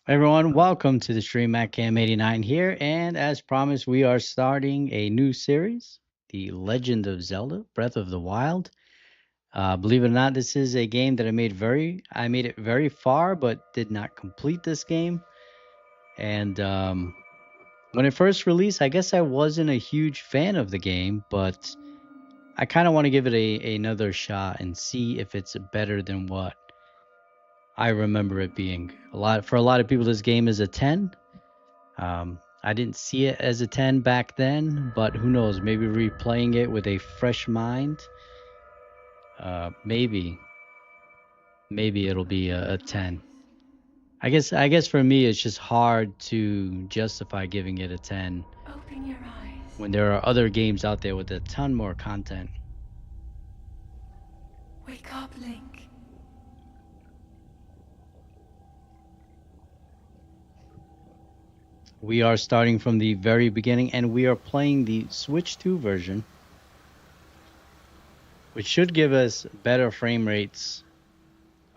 Everyone, welcome to the stream. MacCam89 here, and as promised, we are starting a new series, The Legend of Zelda: Breath of the Wild. Believe it or not, this is a game that I made it very far, but did not complete this game. And when it first released, I guess I wasn't a huge fan of the game, but I kind of want to give it another shot and see if it's better than what I remember it being. For a lot of people, this game is a 10. I didn't see it as a 10 back then, but who knows? Maybe replaying it with a fresh mind, maybe it'll be a 10. I guess for me, it's just hard to justify giving it a 10 Open your eyes. when there are other games out there with a ton more content. Wake up, Link. We are starting from the very beginning, and we are playing the Switch 2 version, which should give us better frame rates,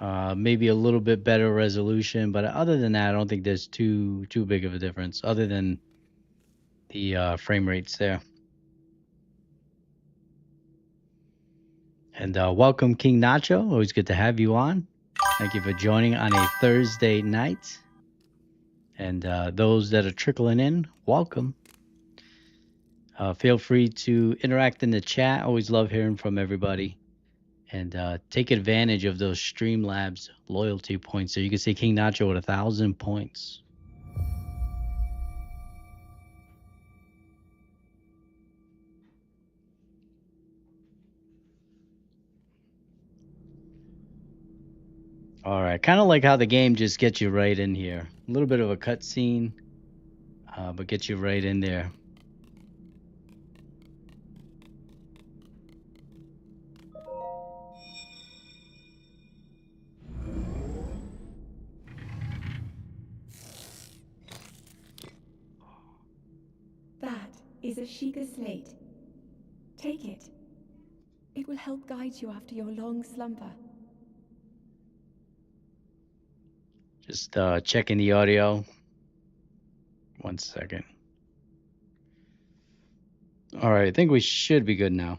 maybe a little bit better resolution, but other than that, I don't think there's too big of a difference, other than the frame rates there. And welcome, King Nacho. Always good to have you on. Thank you for joining on a Thursday night. And those that are trickling in, welcome. Feel free to interact in the chat. Always love hearing from everybody. And take advantage of those Streamlabs loyalty points. So you can see King Nacho with 1,000 points. All right, kind of like how the game just gets you right in here. A little bit of a cutscene, but gets you right in there. That is a Sheikah slate. Take it. It will help guide you after your long slumber. Just checking the audio. 1 second. All right, I think we should be good now.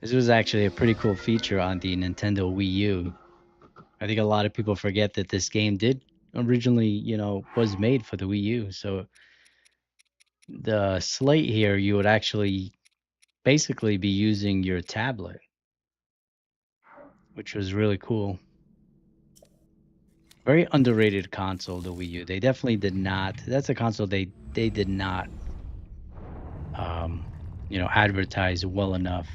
This was actually a pretty cool feature on the Nintendo Wii U. I think a lot of people forget that this game did originally, was made for the Wii U. So the slate here, you would actually basically be using your tablet, which was really cool. Very underrated console, the Wii U. They definitely did not. That's a console they did not, advertise well enough.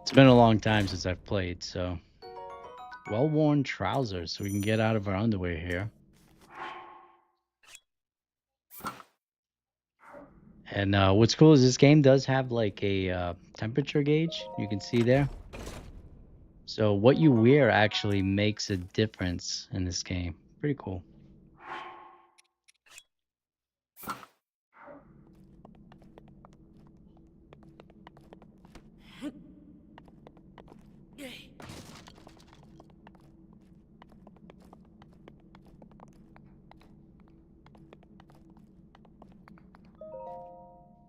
It's been a long time since I've played, so well-worn trousers, so we can get out of our underwear here. And what's cool is this game does have like a temperature gauge. You can see there. So what you wear actually makes a difference in this game. Pretty cool.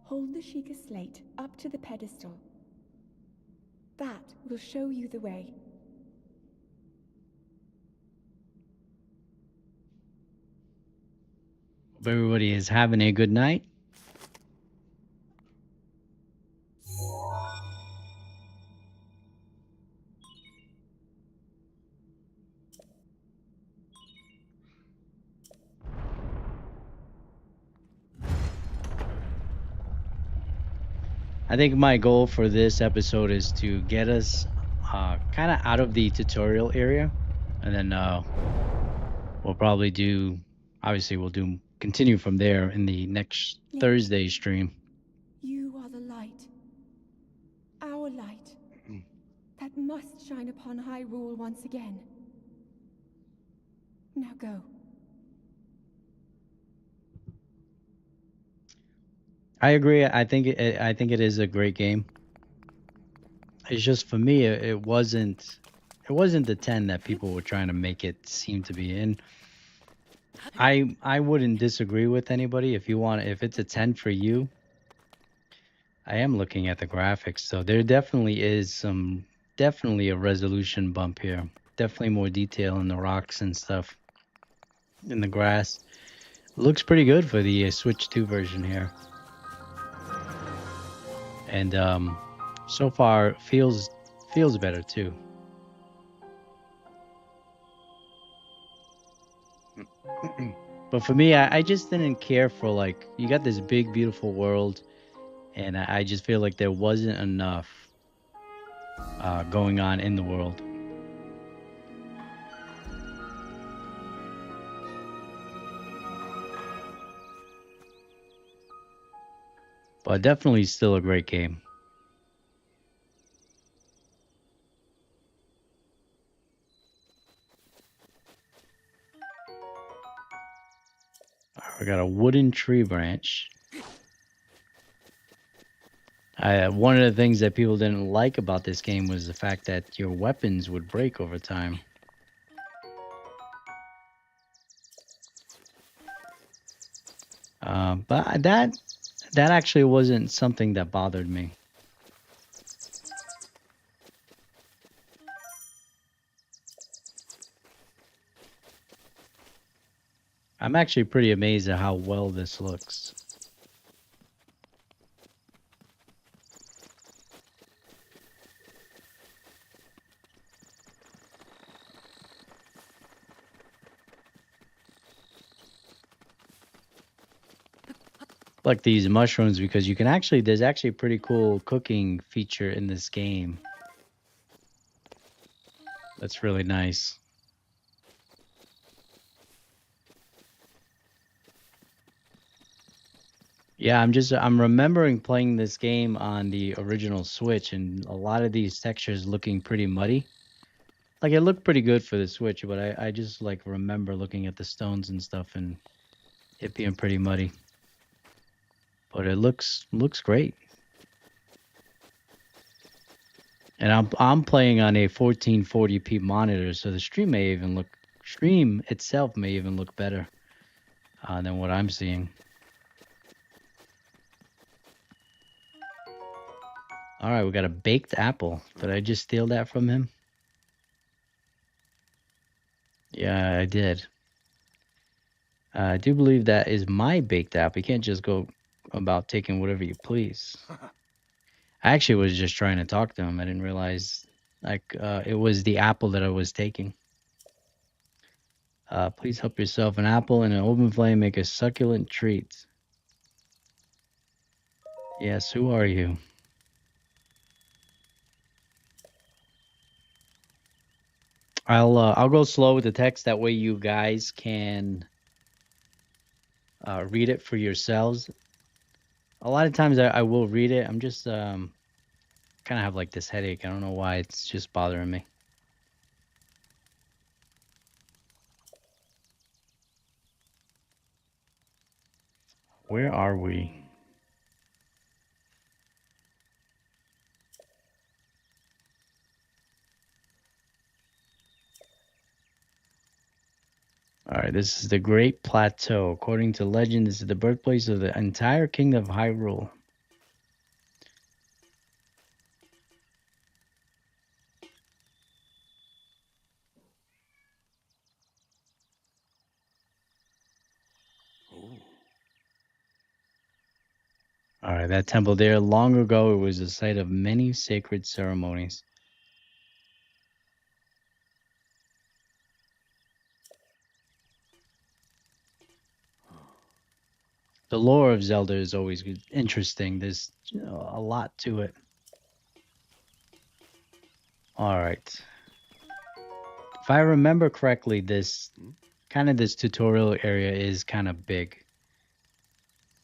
Hold the Sheikah slate up to the pedestal. That will show you the way. Hope everybody is having a good night. I think my goal for this episode is to get us kind of out of the tutorial area, and then we'll probably continue from there in the next Thursday stream. You are the light. your light that must shine upon Hyrule once again. Now go. I agree. I think it is a great game. It's just for me, it wasn't the 10 that people were trying to make it seem to be. And I wouldn't disagree with anybody if it's a 10 for you. I am looking at the graphics, so there definitely is definitely a resolution bump here. Definitely more detail in the rocks and stuff in the grass. Looks pretty good for the Switch 2 version here. And so far feels better too. But for me, I just didn't care for, like, you got this big beautiful world, and I just feel like there wasn't enough going on in the world. But definitely still a great game. We got a wooden tree branch. One of the things that people didn't like about this game was the fact that your weapons would break over time. But that actually wasn't something that bothered me. I'm actually pretty amazed at how well this looks. Like these mushrooms, because there's actually a pretty cool cooking feature in this game. That's really nice. Yeah, I'm remembering playing this game on the original Switch, and a lot of these textures looking pretty muddy. Like, it looked pretty good for the Switch, but I just, like, remember looking at the stones and stuff and it being pretty muddy. But it looks great. And I'm playing on a 1440p monitor, so the stream itself may even look better than what I'm seeing. All right, we got a baked apple. Did I just steal that from him? Yeah, I did. I do believe that is my baked apple. You can't just go about taking whatever you please. I actually was just trying to talk to him. I didn't realize, like, it was the apple that I was taking. Please help yourself. An apple and an open flame make a succulent treat. Yes, who are you? I'll go slow with the text. That way you guys can read it for yourselves. A lot of times I will read it. I'm just kind of have like this headache. I don't know why. It's just bothering me. Where are we? All right, this is the Great Plateau. According to legend, this is the birthplace of the entire kingdom of Hyrule. All right, that temple there, long ago, it was the site of many sacred ceremonies. The lore of Zelda is always interesting. There's a lot to it. All right. If I remember correctly, this tutorial area is kind of big.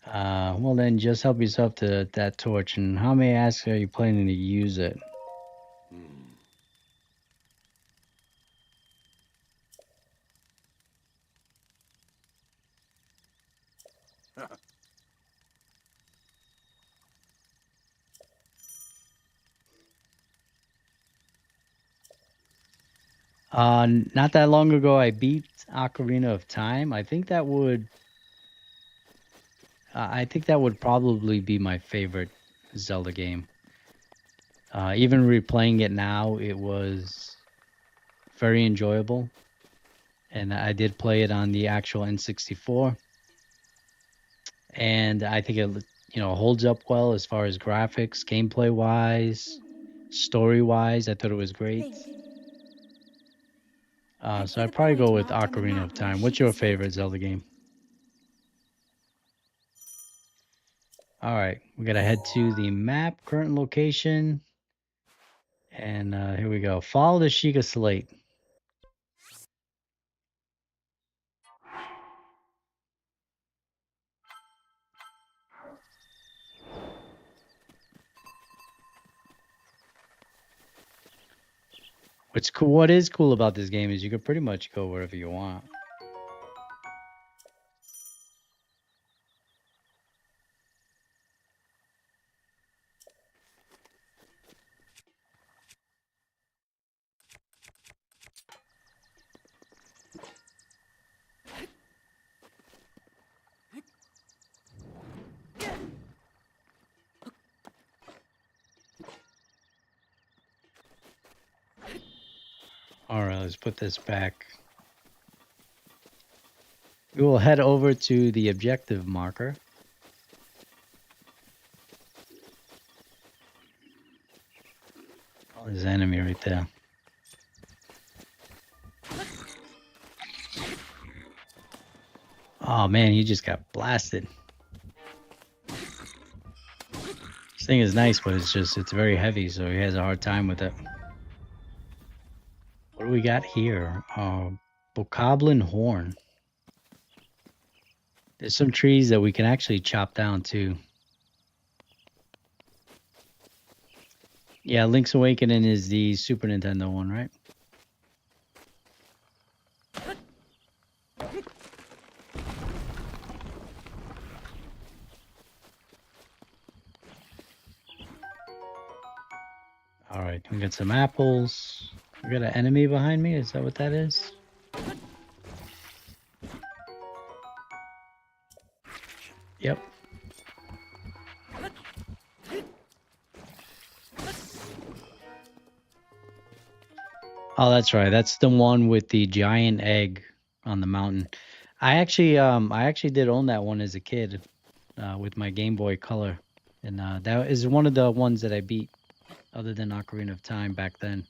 Well then, just help yourself to that torch. And how may I ask, are you planning to use it? Not that long ago, I beat Ocarina of Time. I think that would probably be my favorite Zelda game. Even replaying it now, it was very enjoyable, and I did play it on the actual N64, and I think it holds up well as far as graphics, gameplay wise, story wise. I thought it was great. Think. Head So for I'd the probably point go with marked on the Ocarina map of near Time. What's Sheikah your Slate. favorite Zelda game? All right, we gotta head to the map, current location, and here we go. Follow the Sheikah Slate. What's cool? What is cool about this game is you can pretty much go wherever you want. All right, let's put this back. We will head over to the objective marker. Oh, there's an enemy right there. Oh man, he just got blasted. This thing is nice, but it's very heavy, so he has a hard time with it. What do we got here? Bokoblin horn. There's some trees that we can actually chop down too. Yeah, Link's Awakening is the Super Nintendo one, right? All right, we got some apples. We got an enemy behind me. Is that what that is? Yep. Oh, that's right. That's the one with the giant egg on the mountain. I actually did own that one as a kid, with my Game Boy Color, and that is one of the ones that I beat, other than Ocarina of Time back then.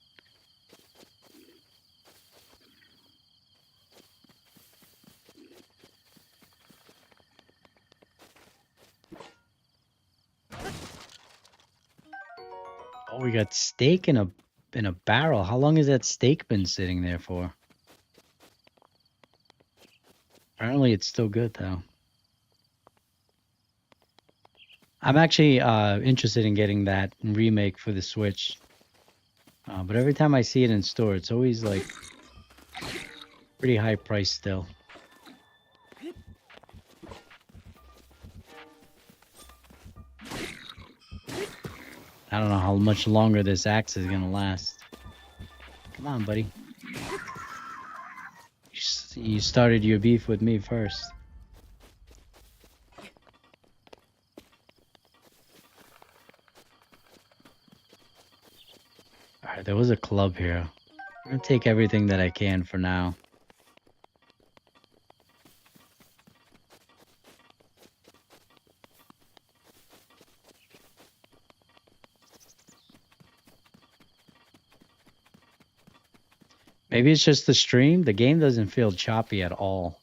Oh, we got steak in a barrel. How long has that steak been sitting there for? Apparently, it's still good though. I'm actually interested in getting that remake for the Switch, but every time I see it in store, it's always like pretty high price still. I don't know how much longer this axe is gonna last. Come on, buddy. You started your beef with me first. Alright, there was a club here. I'm gonna take everything that I can for now. Maybe it's just the stream. The game doesn't feel choppy at all.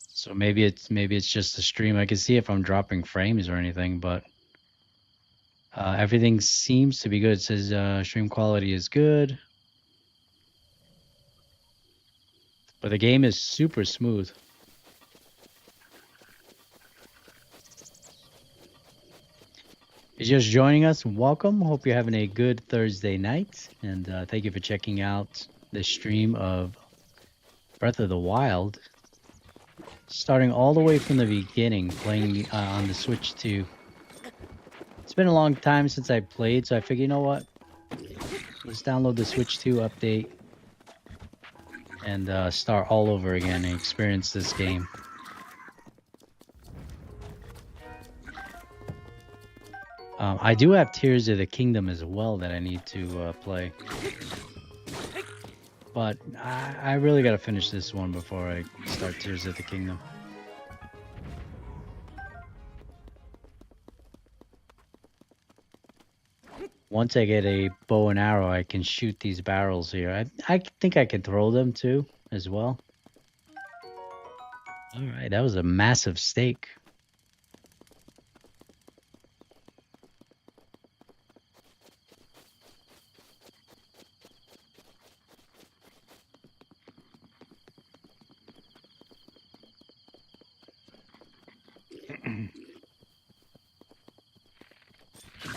So maybe it's just the stream. I can see if I'm dropping frames or anything, but everything seems to be good. It says stream quality is good. But the game is super smooth. If you're just joining us, welcome. Hope you're having a good Thursday night. And thank you for checking out the stream of Breath of the Wild. Starting all the way from the beginning, playing on the Switch 2. It's been a long time since I played, so I figured, you know what? Let's download the Switch 2 update and start all over again and experience this game. I do have Tears of the Kingdom as well that I need to play. But I really got to finish this one before I start Tears of the Kingdom. Once I get a bow and arrow, I can shoot these barrels here. I think I can throw them too, as well. All right, that was a massive steak.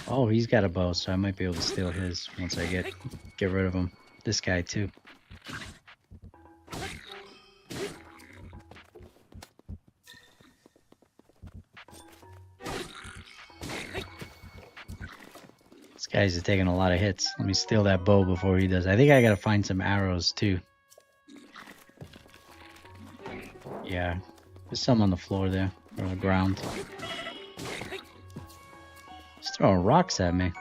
Oh, he's got a bow, so I might be able to steal his once I get rid of him. This guy too. These guys are taking a lot of hits. Let me steal that bow before he does. I think I gotta find some arrows too. Yeah, there's some on the floor there, or the ground. He's throwing rocks at me.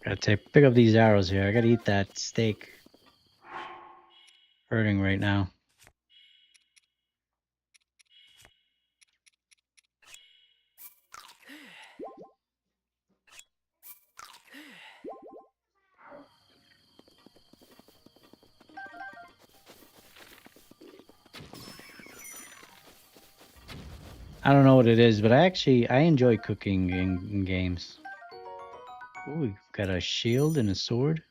Gotta pick up these arrows here. I gotta eat that steak. Hurting right now. I don't know what it is, but I enjoy cooking in games. Ooh, we got a shield and a sword.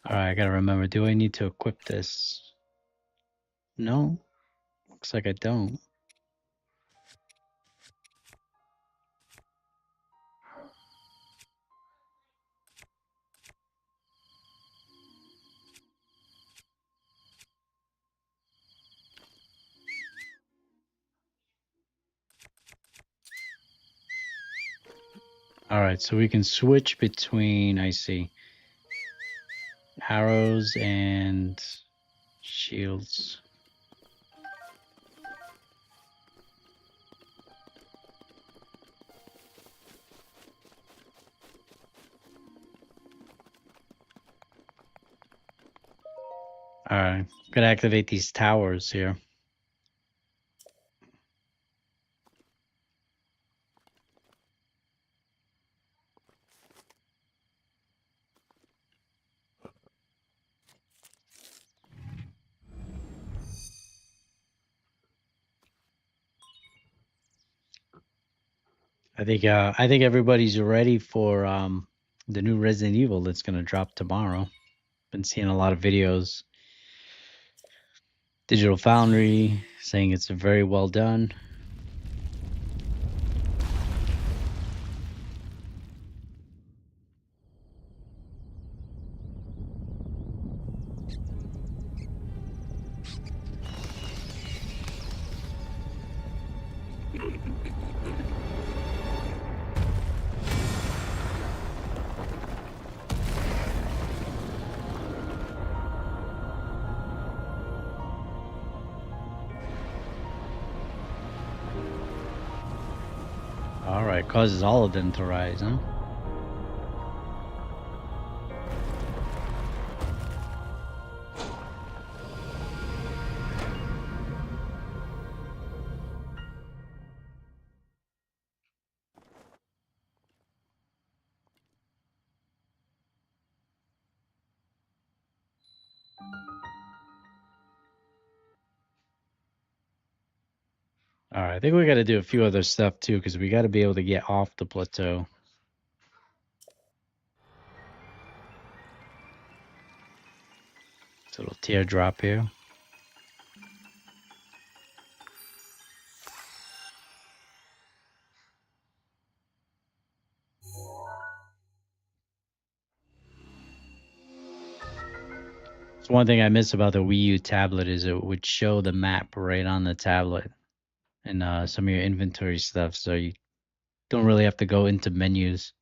Alright, I gotta remember, do I need to equip this? No, looks like I don't. Alright, so we can switch between, I see, arrows and shields. Alright, gotta activate these towers here. I think everybody's ready for the new Resident Evil that's gonna drop tomorrow. Been seeing a lot of videos. Digital Foundry saying it's very well done. Alright, causes all of them to rise, huh? All right, I think we got to do a few other stuff too because we got to be able to get off the plateau. It's a little teardrop here. It's one thing I miss about the Wii U tablet is it would show the map right on the tablet and some of your inventory stuff, so you don't really have to go into menus.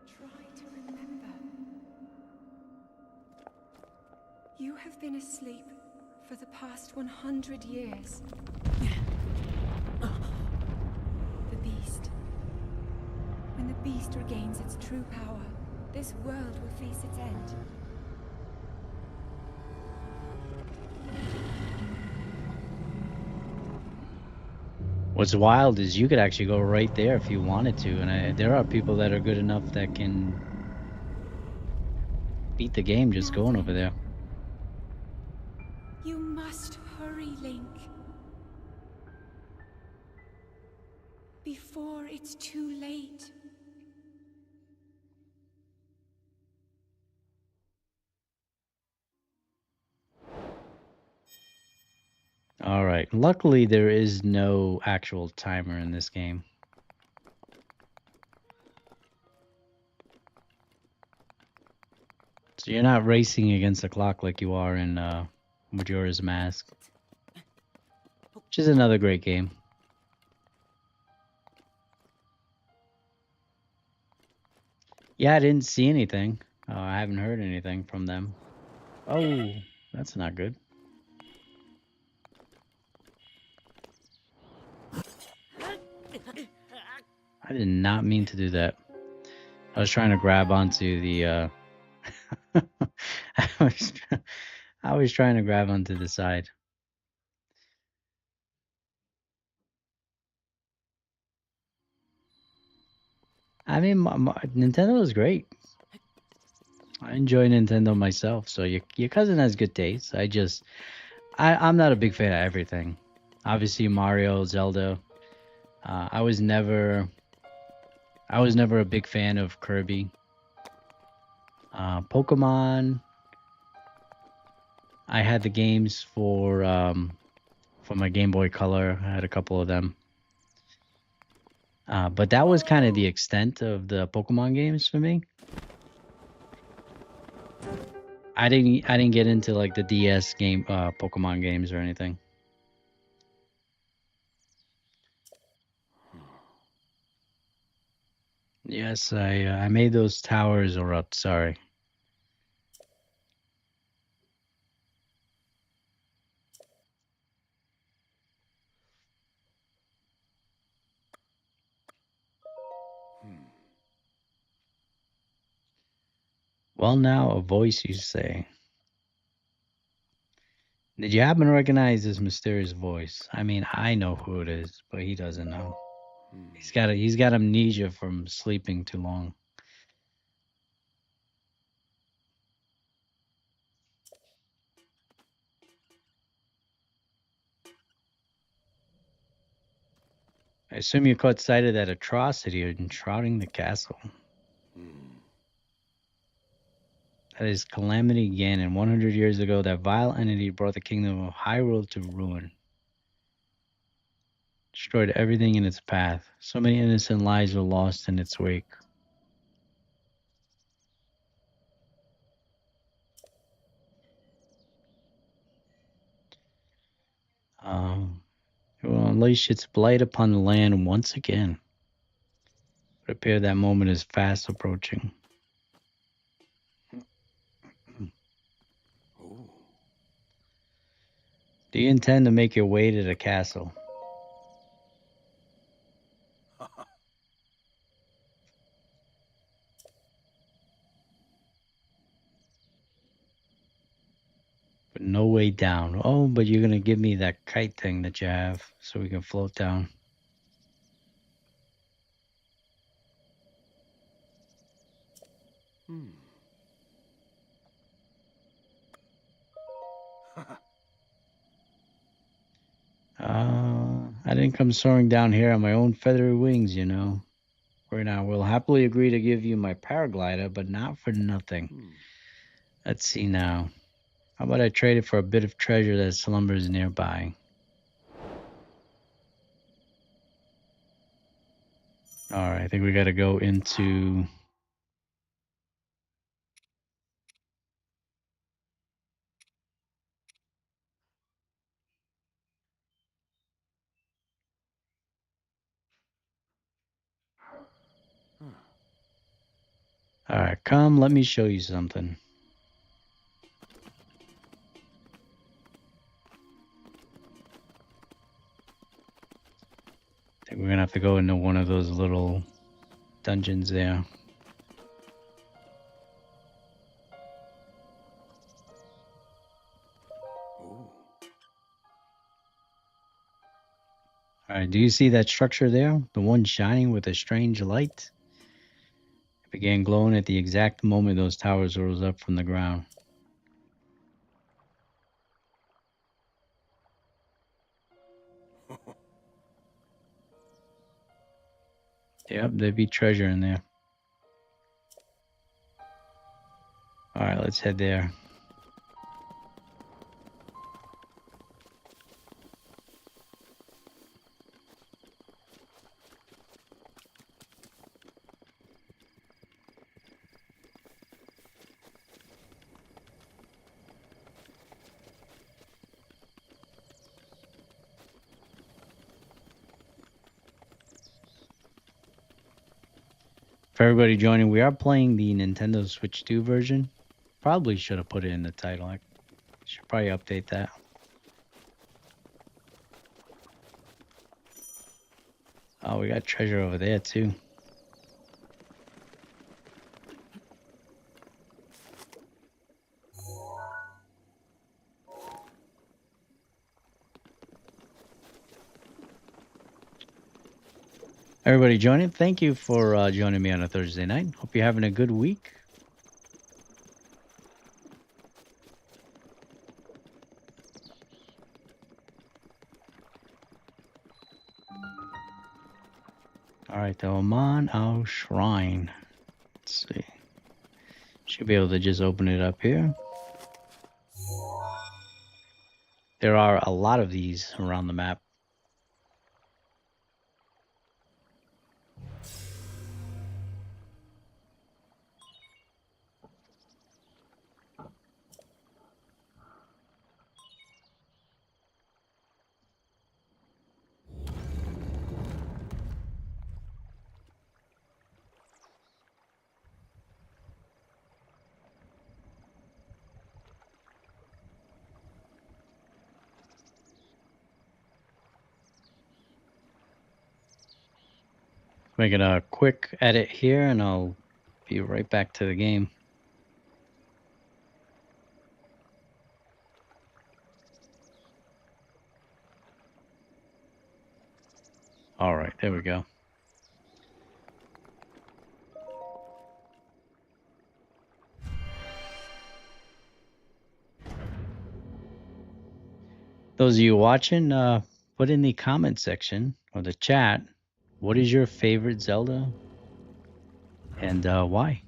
Try to remember. You have been asleep for the past 100 years. The beast. When the beast regains its true power, this world will face its end. What's wild is you could actually go right there if you wanted to, and there are people that are good enough that can beat the game just Now going over then, there. you must hurry, Link. Before it's too late. All right. Luckily, there is no actual timer in this game. So you're not racing against the clock like you are in Majora's Mask, which is another great game. Yeah, I didn't see anything. I haven't heard anything from them. Oh, that's not good. I did not mean to do that. I was trying to grab onto the I was I was trying to grab onto the side. I mean, Nintendo is great. I enjoy Nintendo myself. So your cousin has good taste. I'm not a big fan of everything. Obviously, Mario, Zelda. I was never a big fan of Kirby. Pokemon. I had the games for my Game Boy Color. I had a couple of them. But that was kind of the extent of the Pokemon games for me. I didn't get into like the DS game Pokemon games or anything. Yes, I made those towers erupt. Sorry. Well, now a voice you say. Did you happen to recognize this mysterious voice? I mean, I know who it is, but he doesn't know. He's got amnesia from sleeping too long. I assume you caught sight of that atrocity enshrouding the castle. That is Calamity Ganon. 100 years ago, that vile entity brought the kingdom of Hyrule to ruin. Destroyed everything in its path. So many innocent lives were lost in its wake. It will unleash its blight upon the land once again. Prepare, that moment is fast approaching. Do you intend to make your way to the castle? But no way down. Oh, but you're gonna give me that kite thing that you have so we can float down. I didn't come soaring down here on my own feathery wings, you know. Right now, will happily agree to give you my paraglider, but not for nothing. Let's see now. How about I trade it for a bit of treasure that slumbers nearby? All right, I think we got to go into. All right, come, let me show you something. I think we're gonna have to go into one of those little dungeons there. All right, do you see that structure there? The one shining with a strange light? It began glowing at the exact moment those towers rose up from the ground. Yep, there'd be treasure in there. All right, let's head there. For everybody joining, we are playing the Nintendo Switch 2 version. Probably should have put it in the title. I should probably update that. Oh, we got treasure over there too. Everybody joining, thank you for joining me on a Thursday night. Hope you're having a good week. All right, the Oman Al Shrine. Let's see. Should be able to just open it up here. There are a lot of these around the map. Making a quick edit here and I'll be right back to the game. All right, there we go. Those of you watching, put in the comment section or the chat, what is your favorite Zelda and why?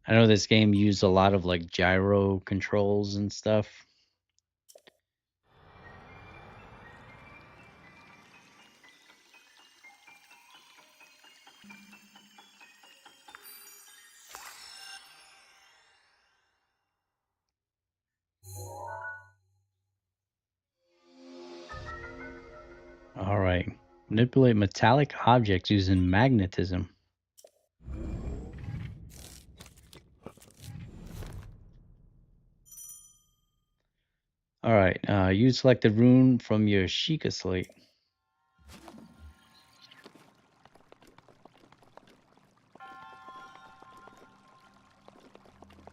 I know this game used a lot of like gyro controls and stuff. All right. Manipulate metallic objects using magnetism. All right. Use selected rune from your Sheikah slate.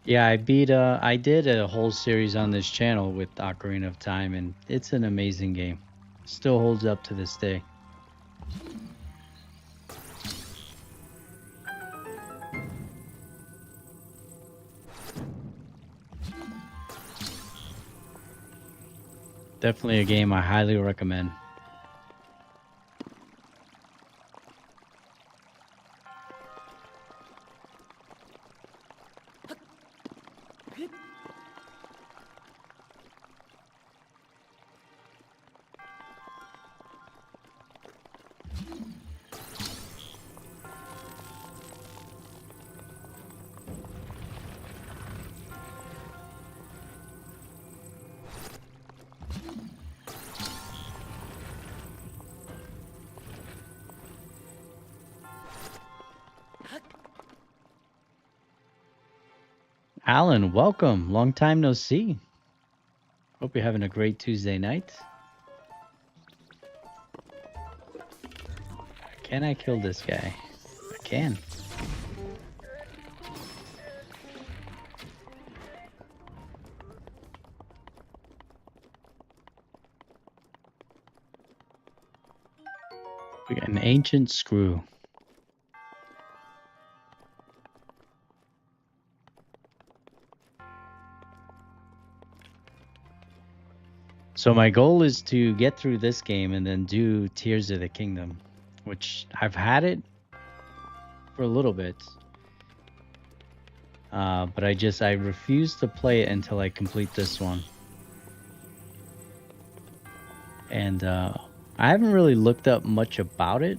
Yeah, I did a whole series on this channel with Ocarina of Time, and it's an amazing game. Still holds up to this day. Definitely a game I highly recommend. Alan, welcome. Long time no see. Hope you're having a great Tuesday night. Can I kill this guy? I can. We got an ancient screw. So my goal is to get through this game and then do Tears of the Kingdom, which I've had it for a little bit. But I refuse to play it until I complete this one. And I haven't really looked up much about it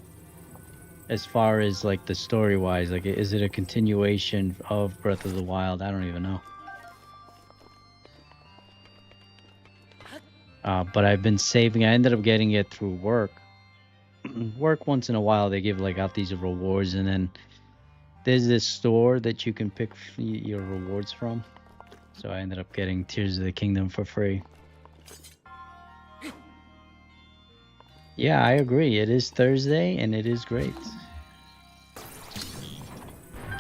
as far as like the story wise. Like, is it a continuation of Breath of the Wild? I don't even know. But I've been saving. I ended up getting it through work. Work once in a while they give like out these rewards, and then there's this store that you can pick your rewards from. So I ended up getting Tears of the Kingdom for free. Yeah, I agree. It is Thursday and it is great.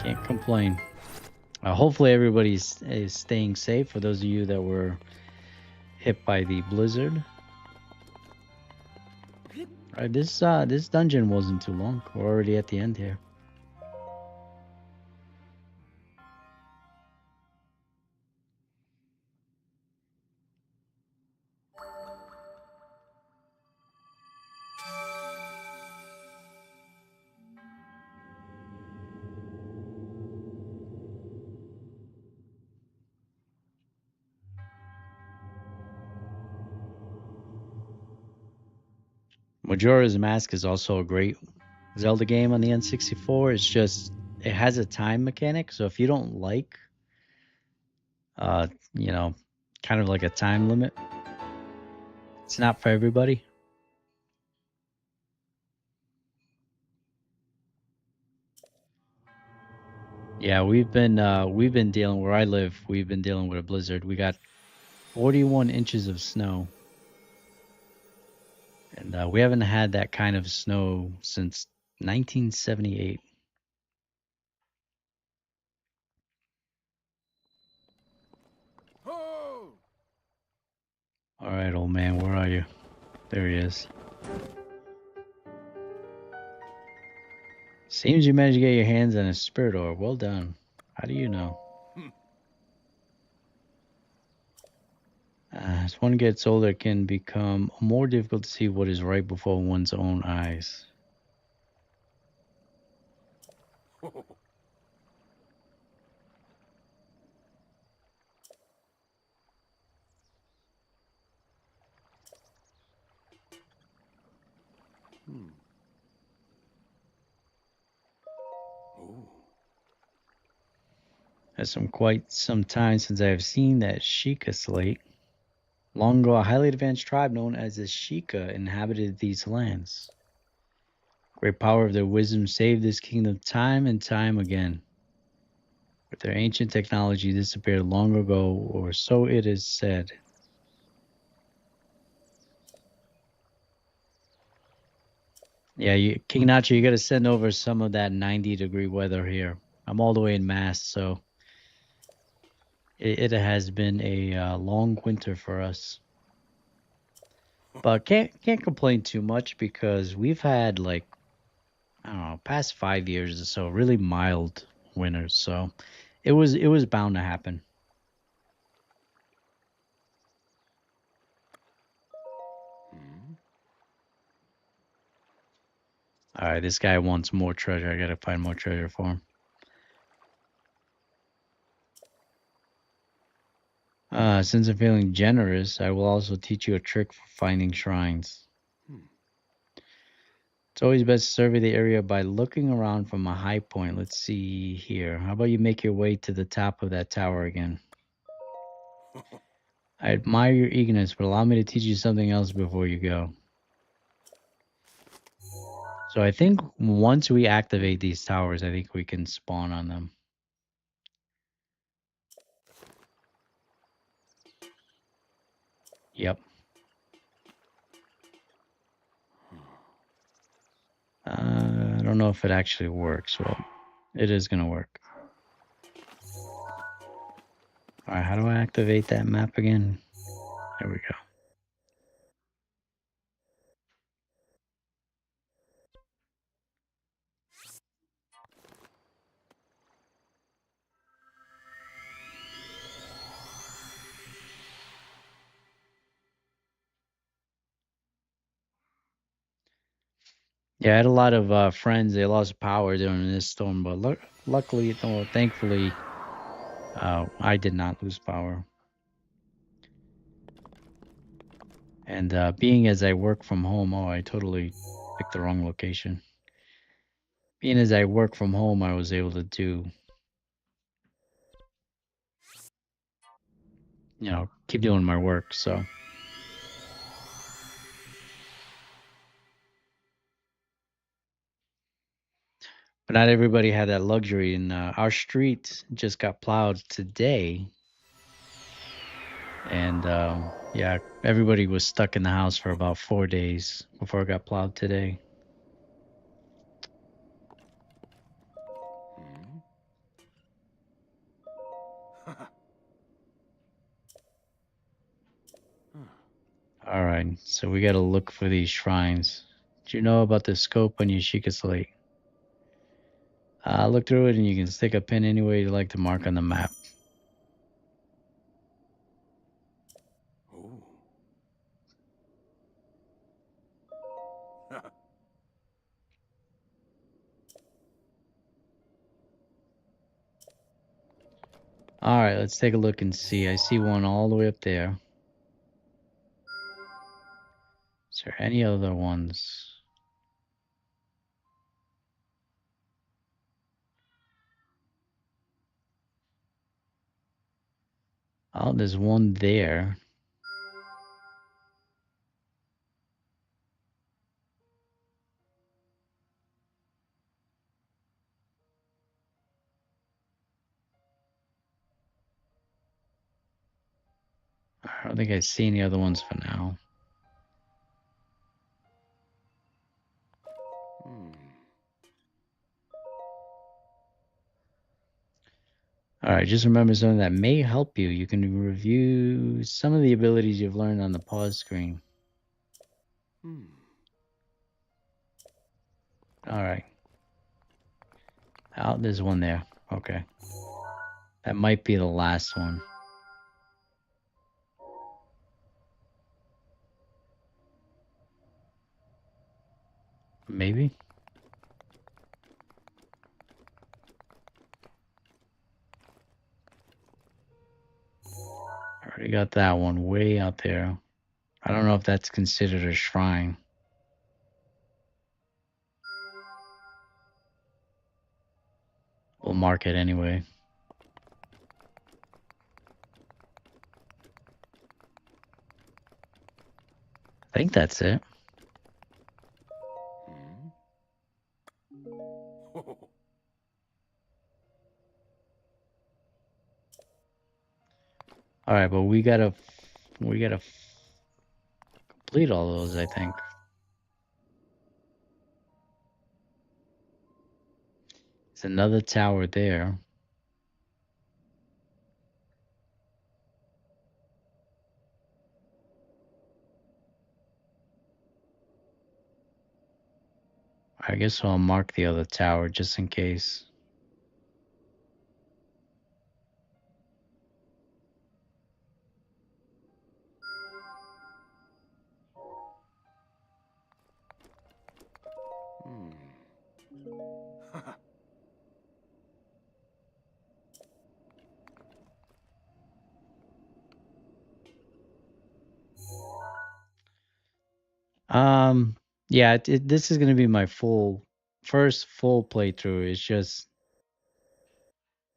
Can't complain. Hopefully everybody's is staying safe for those of you that were hit by the blizzard. All right, this dungeon wasn't too long. We're already at the end here. Majora's Mask is also a great Zelda game on the N64. It's just it has a time mechanic, so if you don't like you know, kind of like a time limit, it's not for everybody. Yeah, we've been dealing where I live, we've been dealing with a blizzard. We got 41 inches of snow. And we haven't had that kind of snow since 1978. All right, old man, where are you? There he is. Seems you managed to get your hands on a spirit orb. Well done. How do you know? As one gets older, it can become more difficult to see what is right before one's own eyes. It's quite some time since I have seen that Sheikah slate. Long ago, a highly advanced tribe known as the Sheikah inhabited these lands. Great power of their wisdom saved this kingdom time and time again. But their ancient technology disappeared long ago, or so it is said. Yeah, King Nacho, you got to send over some of that 90-degree weather here. I'm all the way in Mass, so it has been a long winter for us. But can't complain too much because we've had like I don't know past 5 years or so really mild winters, so it was bound to happen. All right, this guy wants more treasure. I gotta find more treasure for him. Since I'm feeling generous, I will also teach you a trick for finding shrines. It's always best to survey the area by looking around from a high point. Let's see here. How about you make your way to the top of that tower again? I admire your eagerness, but allow me to teach you something else before you go. So I think once we activate these towers, I think we can spawn on them. Yep. I don't know if it actually works. Well, it is going to work. All right, how do I activate that map again? There we go. Yeah, I had a lot of friends. They lost power during this storm, but luckily, or thankfully, I did not lose power. And being as I work from home, oh, I totally picked the wrong location. Being as I work from home, I was able to do, keep doing my work. So, but not everybody had that luxury. And our street just got plowed today, and yeah, everybody was stuck in the house for about 4 days before it got plowed today. All right, so we got to look for these shrines. Do you know about the scope on Yashika Slate? Look through it and you can stick a pin any way you like to mark on the map. All right, let's take a look and see. I see one all the way up there. Is there any other ones? Oh, there's one there. I don't think I see any other ones for now. All right, just remember something that may help you. You can review some of the abilities you've learned on the pause screen. All right. Oh, there's one there. Okay. That might be the last one. Maybe. I already got that one way out there. I don't know if that's considered a shrine. We'll mark it anyway. I think that's it. All right, but we gotta complete all those, I think. There's another tower there. I guess I'll mark the other tower just in case. Yeah, this is gonna be my first full playthrough. It's just,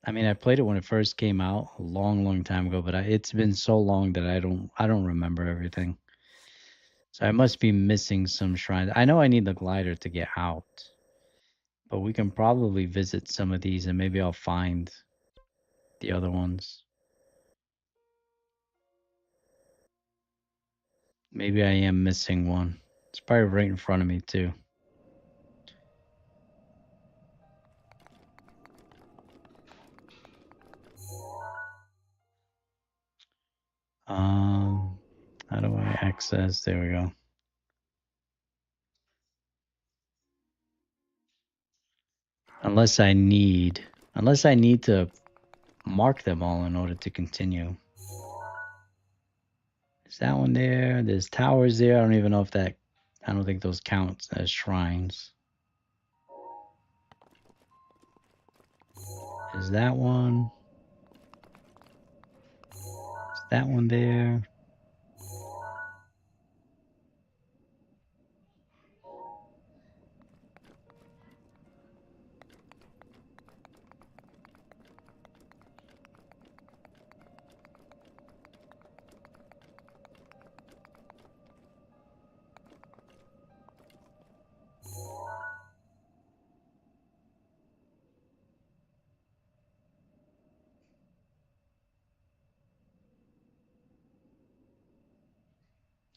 I mean, I played it when it first came out a long, long time ago, but it's been so long that I don't remember everything. So I must be missing some shrines. I know I need the glider to get out, but we can probably visit some of these and maybe I'll find the other ones. Maybe I am missing one. It's probably right in front of me too. Um, how do I access? There we go. Unless I need to mark them all in order to continue. Is that one there? There's towers there. I don't even know if that, I don't think those count as shrines. Is that one? Is that one there?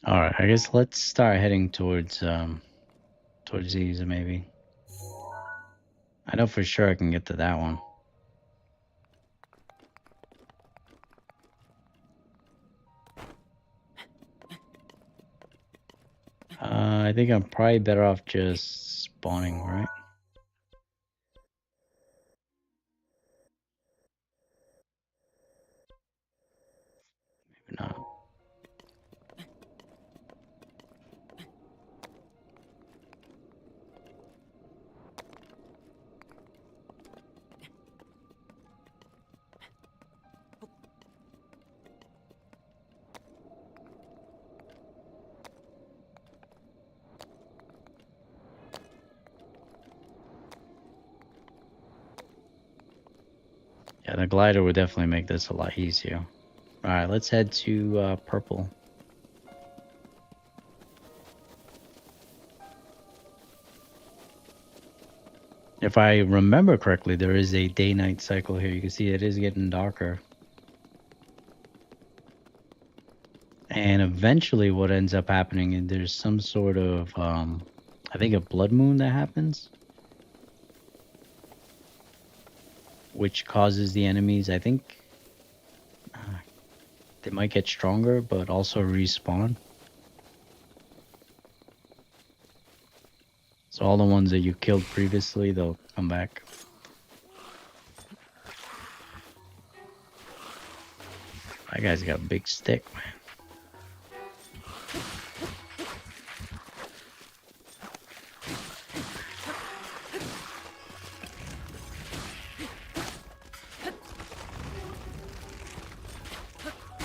All right, I guess let's start heading towards these maybe. I know for sure I can get to that one. I think I'm probably better off just spawning, right? Maybe not. Yeah, the glider would definitely make this a lot easier. All right, let's head to purple. If I remember correctly, there is a day-night cycle here. You can see it is getting darker. And eventually what ends up happening is there's some sort of, I think a blood moon that happens. Which causes the enemies, I think, they might get stronger, but also respawn. So all the ones that you killed previously, they'll come back. That guy's got a big stick, man.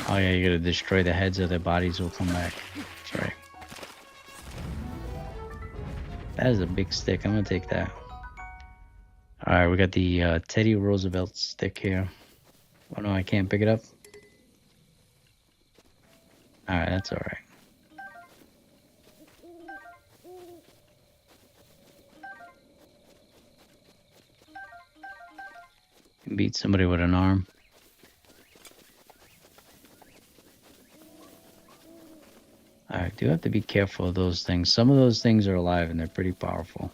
Oh yeah, you gotta destroy the heads of their bodies will come back. That's right. That is a big stick. I'm gonna take that. Alright, we got the Teddy Roosevelt stick here. Oh no, I can't pick it up. Alright, that's alright. can beat somebody with an arm. I do have to be careful of those things. Some of those things are alive and they're pretty powerful.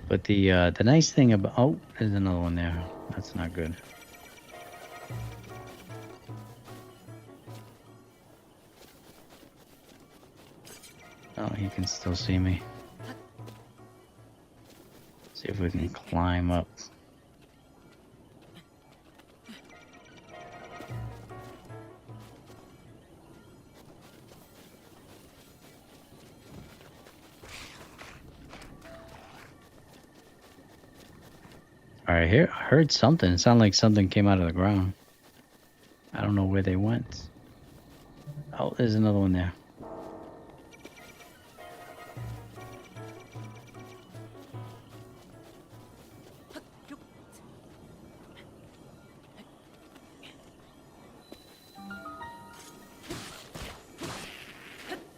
But the nice thing about, oh, there's another one there. That's not good. Oh, he can still see me. See if we can climb up. All right, here I heard something. It sounded like something came out of the ground. I don't know where they went. Oh, there's another one there.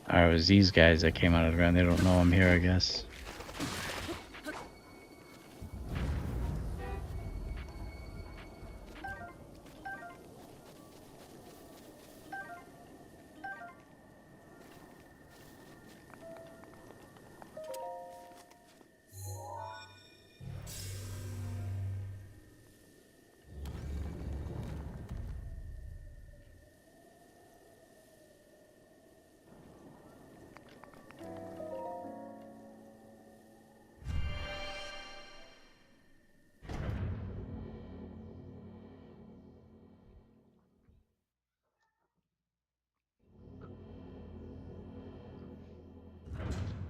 All right, it was these guys that came out of the ground. They don't know I'm here, I guess.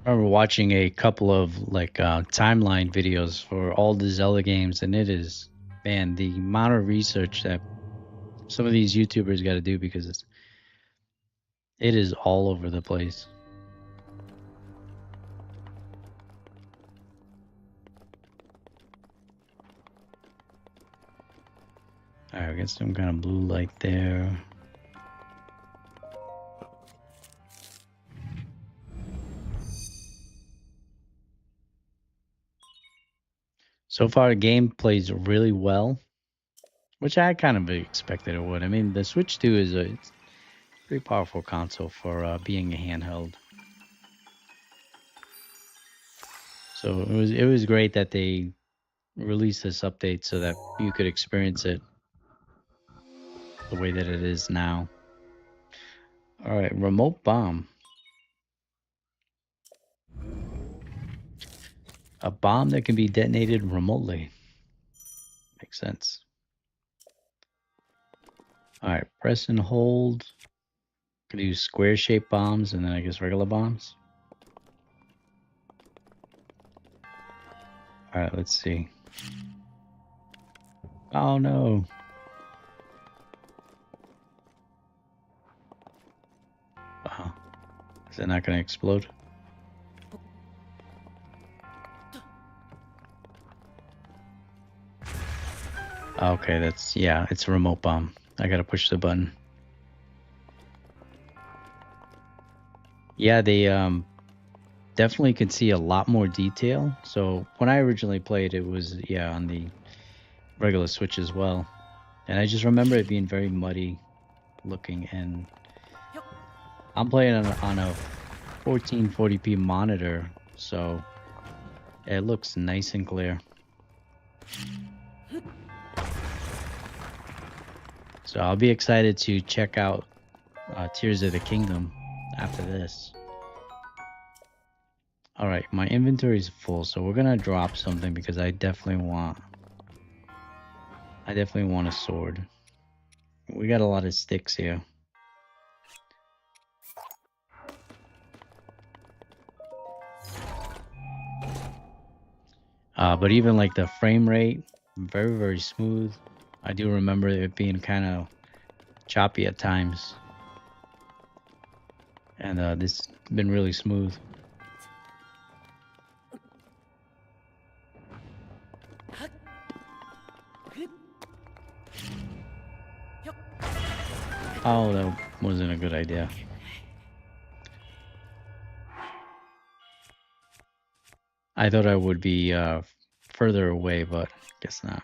I remember watching a couple of like timeline videos for all the Zelda games, and it is, man, the amount of research that some of these YouTubers got to do because it is all over the place. All right, we got some kind of blue light there. So far, the game plays really well, which I kind of expected it would. I mean, the Switch 2 is a pretty powerful console for being a handheld. So it was great that they released this update so that you could experience it the way that it is now. All right, remote bomb. A bomb that can be detonated remotely. Makes sense. All right, press and hold. Can use square shaped bombs and then I guess regular bombs. All right, let's see. Oh no. Wow. Is it not going to explode? Okay, that's, yeah, it's a remote bomb. I gotta push the button. Yeah, they definitely could see a lot more detail. So when I originally played, it was, yeah, on the regular Switch as well. And I just remember it being very muddy looking, and I'm playing on a 1440p monitor, so it looks nice and clear. So I'll be excited to check out Tears of the Kingdom after this. All right, my inventory is full, so we're gonna drop something because I definitely want a sword. We got a lot of sticks here. But even like the frame rate, very, very smooth. I do remember it being kind of choppy at times. And this has been really smooth. Oh, that wasn't a good idea. I thought I would be further away, but guess not.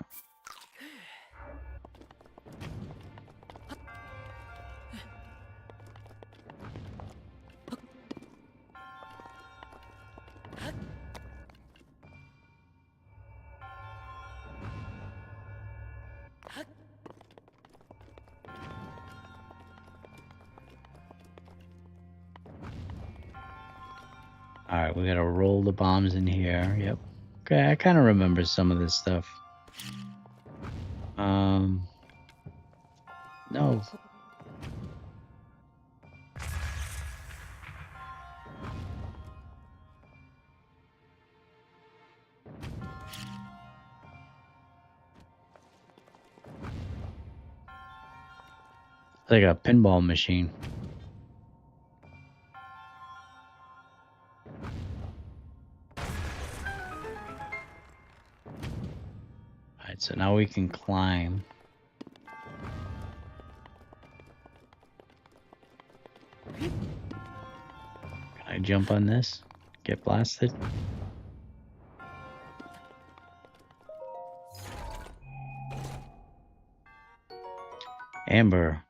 All right, we gotta roll the bombs in here. Yep. Okay, I kind of remember some of this stuff. No. Like a pinball machine. Alright, so now we can climb. Can I jump on this? Get blasted? Amber.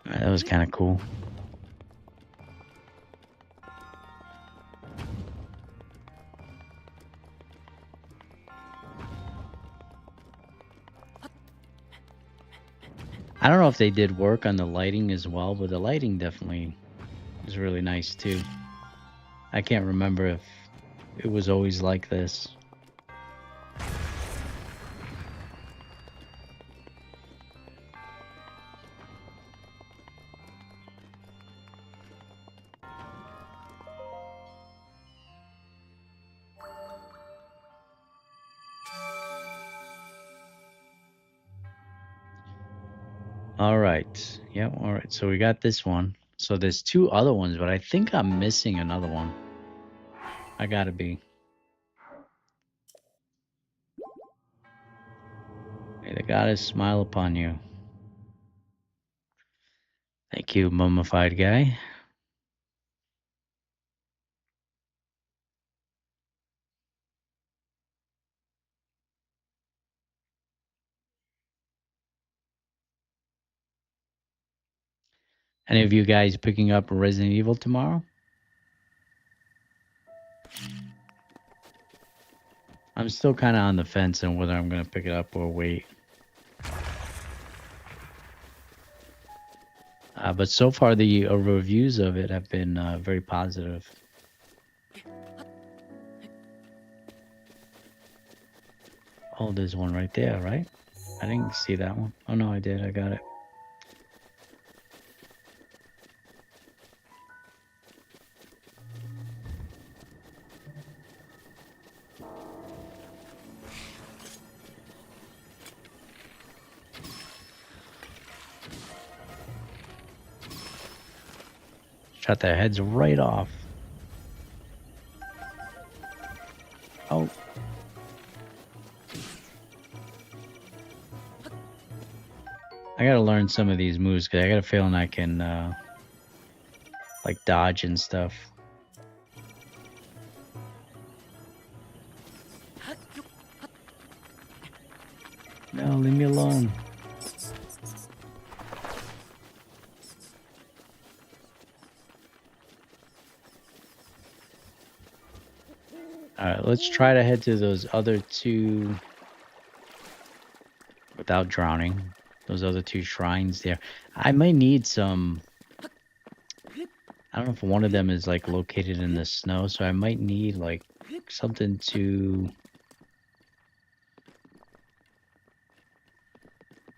Alright, that was kind of cool. I don't know if they did work on the lighting as well, but the lighting definitely is really nice too. I can't remember if it was always like this. All right. Yeah, all right. So we got this one. So there's two other ones, but I think I'm missing another one. I gotta be. May the goddess smile upon you. Thank you, mummified guy. Any of you guys picking up Resident Evil tomorrow? I'm still kind of on the fence on whether I'm going to pick it up or wait. But so far, the reviews of it have been very positive. Oh, there's one right there, right? I didn't see that one. Oh, no, I did. I got it. Shot their heads right off. Oh. I gotta learn some of these moves because I got a feeling I can like dodge and stuff. No, leave me alone. Alright, let's try to head to those other two without drowning. Those other two shrines there. I might need some... I don't know if one of them is like located in the snow, so I might need like something to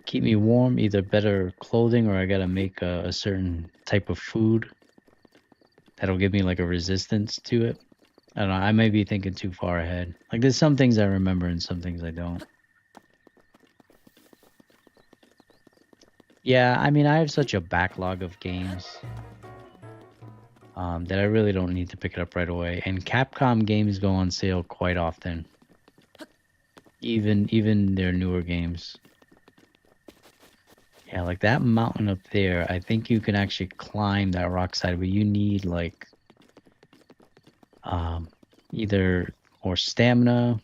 keep me warm, either better clothing or I gotta make a certain type of food that'll give me like a resistance to it. I don't know, I may be thinking too far ahead. Like there's some things I remember and some things I don't. Yeah, I mean I have such a backlog of games that I really don't need to pick it up right away. And Capcom games go on sale quite often. Even their newer games. Yeah, like that mountain up there, I think you can actually climb that rock side, but you need like um either more stamina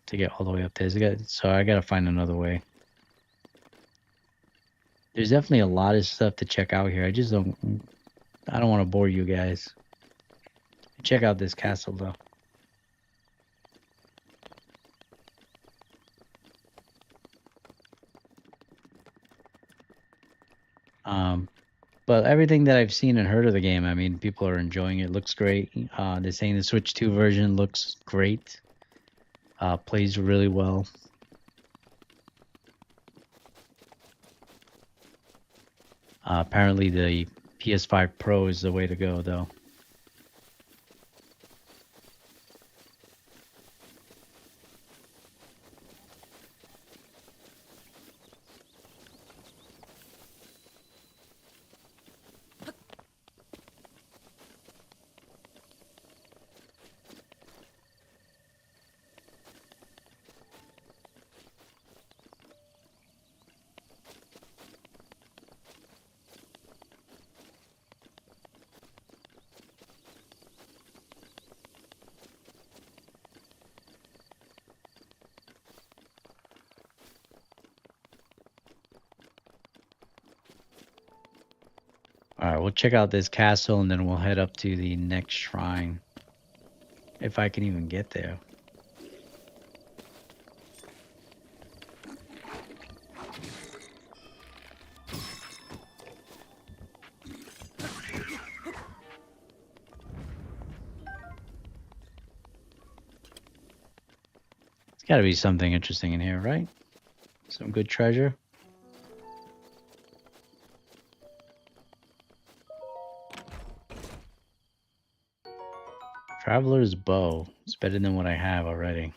to get all the way up there. So I gotta find another way. There's definitely a lot of stuff to check out here. I don't want to bore you guys. Check out this castle though. Um, but everything that I've seen and heard of the game, I mean, people are enjoying it. Looks great. They're saying the Switch 2 version looks great. Plays really well. Apparently, the PS5 Pro is the way to go, though. All right, we'll check out this castle and then we'll head up to the next shrine. If I can even get there. It's got to be something interesting in here, right? Some good treasure. Traveler's bow. It's better than what I have already.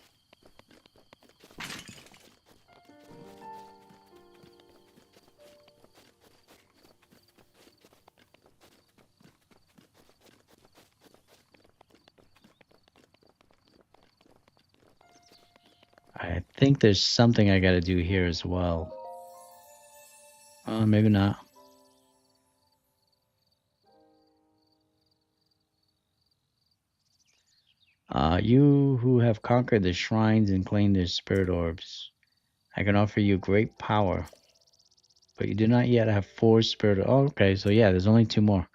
I think there's something I gotta do here as well. Maybe not. You who have conquered the shrines and claimed their spirit orbs, I can offer you great power, but you do not yet have 4 spirit. Oh, okay, so yeah, there's only 2 more.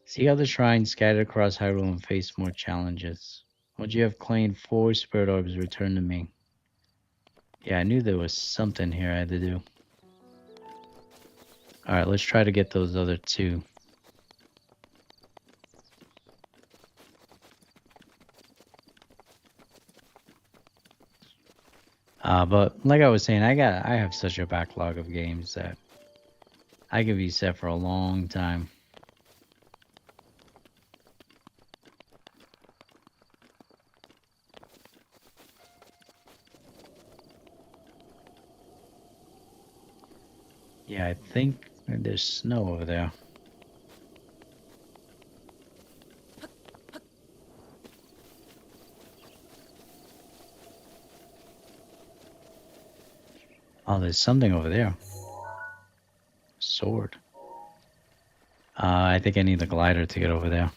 See other shrines scattered across Hyrule and face more challenges. Once you have claimed 4 spirit orbs, return to me. Yeah, I knew there was something here I had to do. Alright, let's try to get those other 2. But like I was saying, I have such a backlog of games that I could be set for a long time. Yeah, I think there's snow over there. Oh, there's something over there. Sword. I think I need the glider to get over there.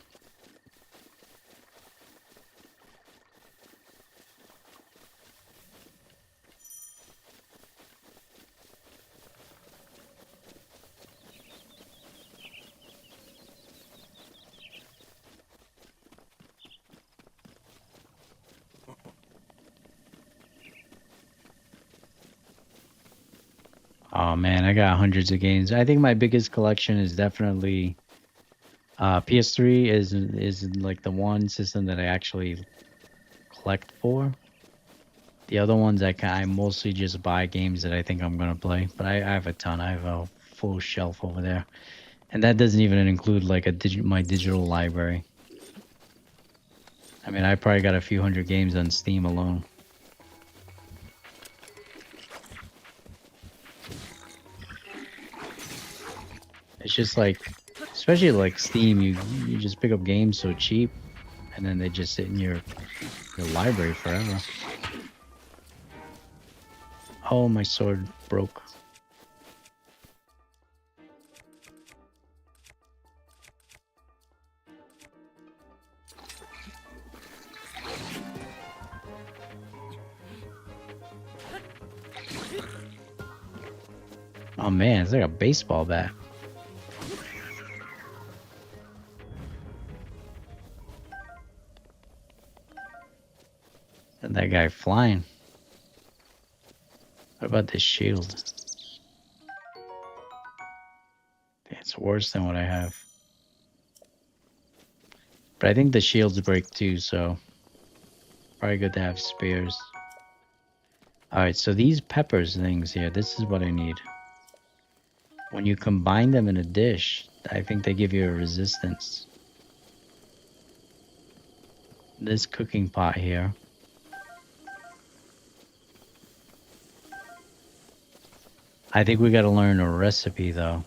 Oh man, I got hundreds of games. I think my biggest collection is definitely PS3 is like the one system that I actually collect for. The other ones I mostly just buy games that I think I'm gonna play. But I have a ton. I have a full shelf over there, and that doesn't even include like my digital library. I mean, I probably got a few hundred games on Steam alone. It's just like, especially like Steam, you just pick up games so cheap, and then they just sit in your library forever. Oh, my sword broke. Oh man, it's like a baseball bat. And that guy flying. What about this shield? It's worse than what I have. But I think the shields break too, so probably good to have spares. Alright, so these peppers things here, this is what I need. When you combine them in a dish, I think they give you a resistance. This cooking pot here. I think we gotta learn a recipe though.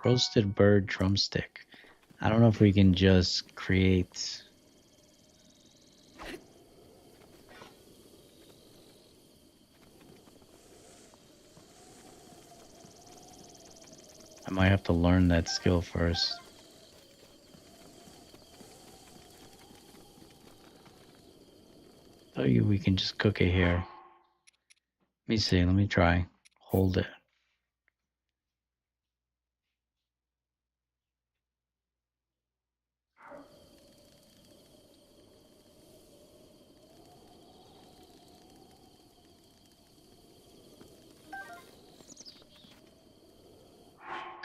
Roasted bird drumstick. I don't know if we can just create... I might have to learn that skill first. Oh, we can just cook it here. Let me see, let me try. Hold it.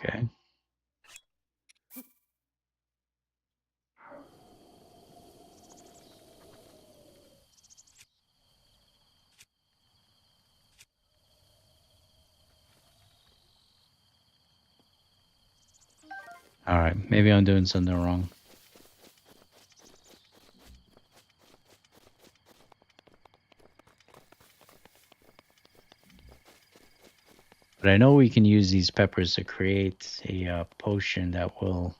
Okay. Alright, maybe I'm doing something wrong. But I know we can use these peppers to create a potion that will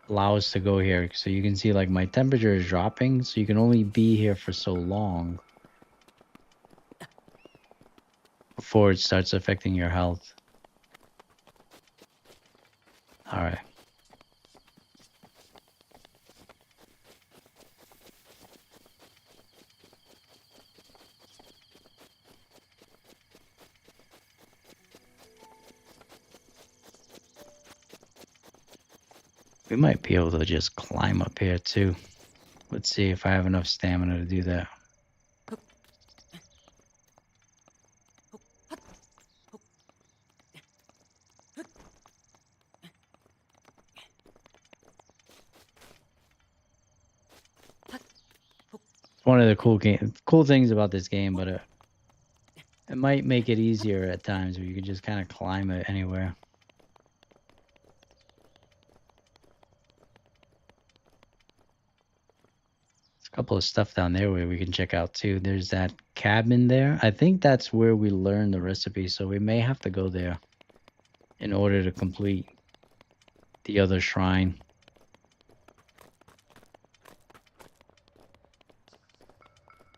allow us to go here. So you can see like my temperature is dropping, so you can only be here for so long before it starts affecting your health. Alright. We might be able to just climb up here too. Let's see if I have enough stamina to do that. It's one of the cool things about this game, but it might make it easier at times where you can just kind of climb it anywhere. There's a couple of stuff down there where we can check out too. There's that cabin there. I think that's where we learn the recipe, so we may have to go there in order to complete the other shrine.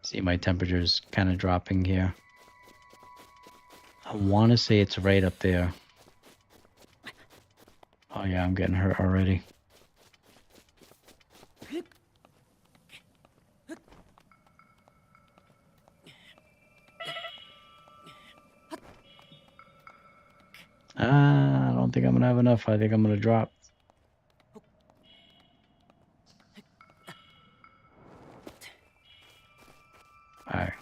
See, my temperature's kind of dropping here. I want to say it's right up there. Oh yeah, I'm getting hurt already. I don't think I'm gonna have enough. I think I'm gonna drop. Alright.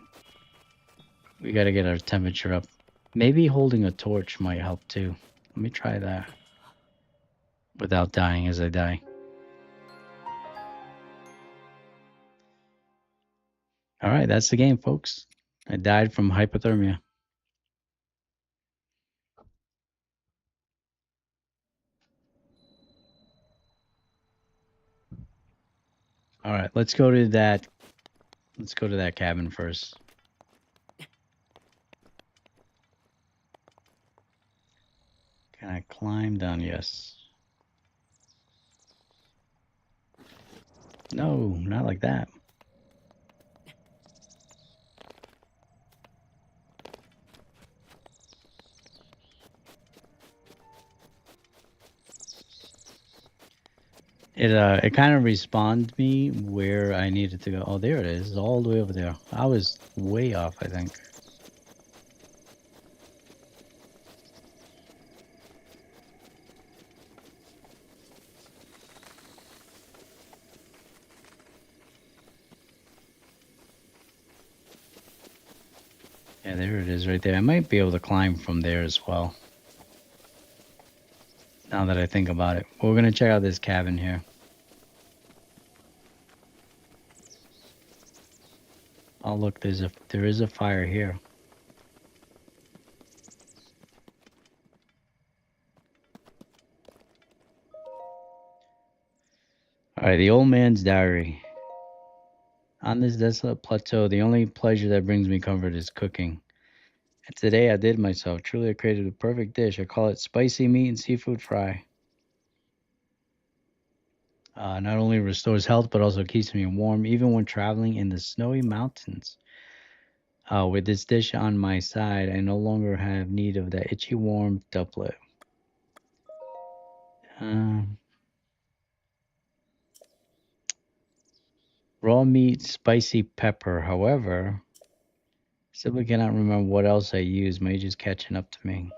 We gotta get our temperature up. Maybe holding a torch might help too. Let me try that. Without dying as I die. Alright, that's the game, folks. I died from hypothermia. Alright, let's go to that. Let's go to that cabin first. Can I climb down? Yes. No, not like that. It kind of respawned me where I needed to go. Oh, there it is, all the way over there. I was way off, I think. Yeah, there it is right there. I might be able to climb from there as well. Now that I think about it. We're gonna check out this cabin here. Oh look, there is a fire here. Alright, the old man's diary. On this desolate plateau, the only pleasure that brings me comfort is cooking. And today I did myself. Truly I created a perfect dish. I call it spicy meat and seafood fry. Not only restores health, but also keeps me warm, even when traveling in the snowy mountains. With this dish on my side, I no longer have need of that itchy warm doublet. Um, Raw meat, spicy pepper. However, simply cannot remember what else I used. May just catching up to me.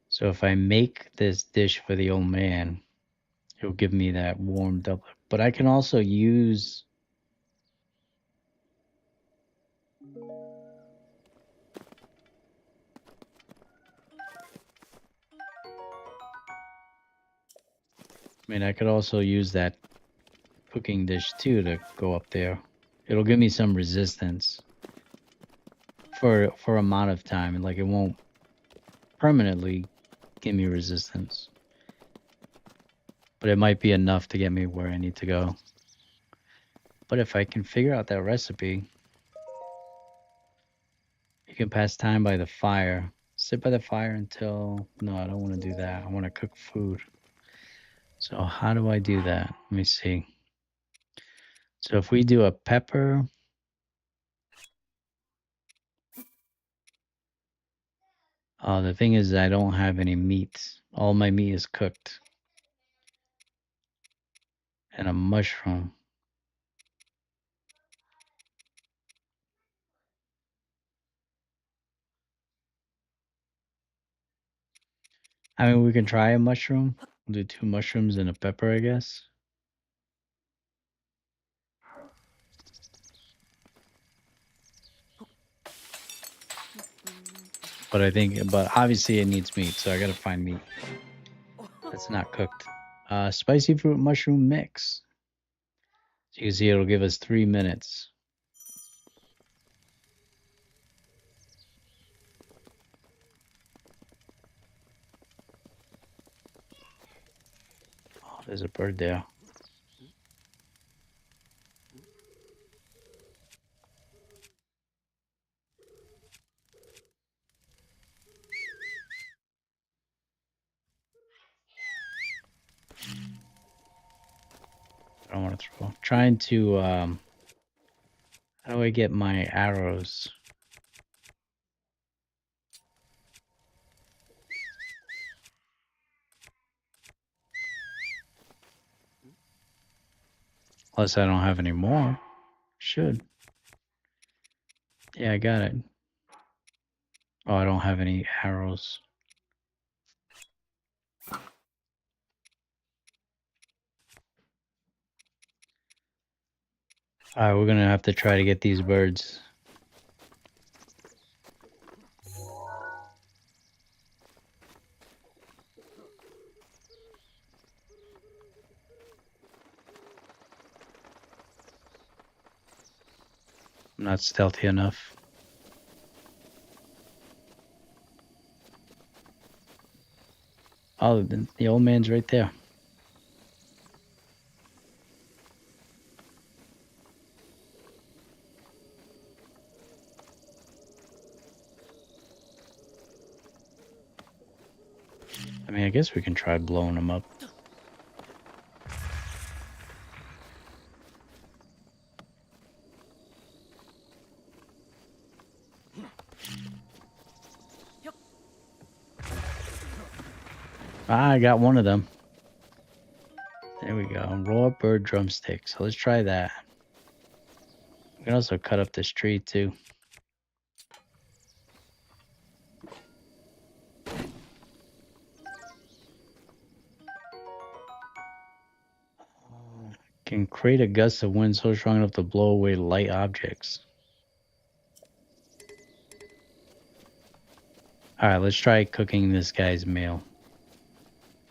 So if I make this dish for the old man, he'll give me that warm doublet. But I can also use. I mean, I could also use that cooking dish too to go up there. It'll give me some resistance for amount of time, and like it won't permanently give me resistance, but it might be enough to get me where I need to go. But if I can figure out that recipe, you can pass time by the fire. Sit by the fire until. No, I don't want to do that. I want to cook food. So how do I do that? Let me see. So if we do a pepper, the thing is I don't have any meat. All my meat is cooked. And a mushroom. I mean, we can try a mushroom. We'll do 2 mushrooms and a pepper, I guess. But obviously it needs meat, so I gotta find meat that's not cooked. Spicy fruit mushroom mix. So you can see it'll give us 3 minutes. Oh, there's a bird there. I don't want to throw. Trying to how do I get my arrows? Unless I don't have any more. Should. Yeah, I got it. Oh, I don't have any arrows. Alright, we're gonna have to try to get these birds. I'm not stealthy enough. Oh, the old man's right there. I mean, I guess we can try blowing him up. Ah, I got one of them. There we go. Raw bird drumstick. So let's try that. We can also cut up this tree too. Can create a gust of wind so strong enough to blow away light objects. All right, let's try cooking this guy's meal.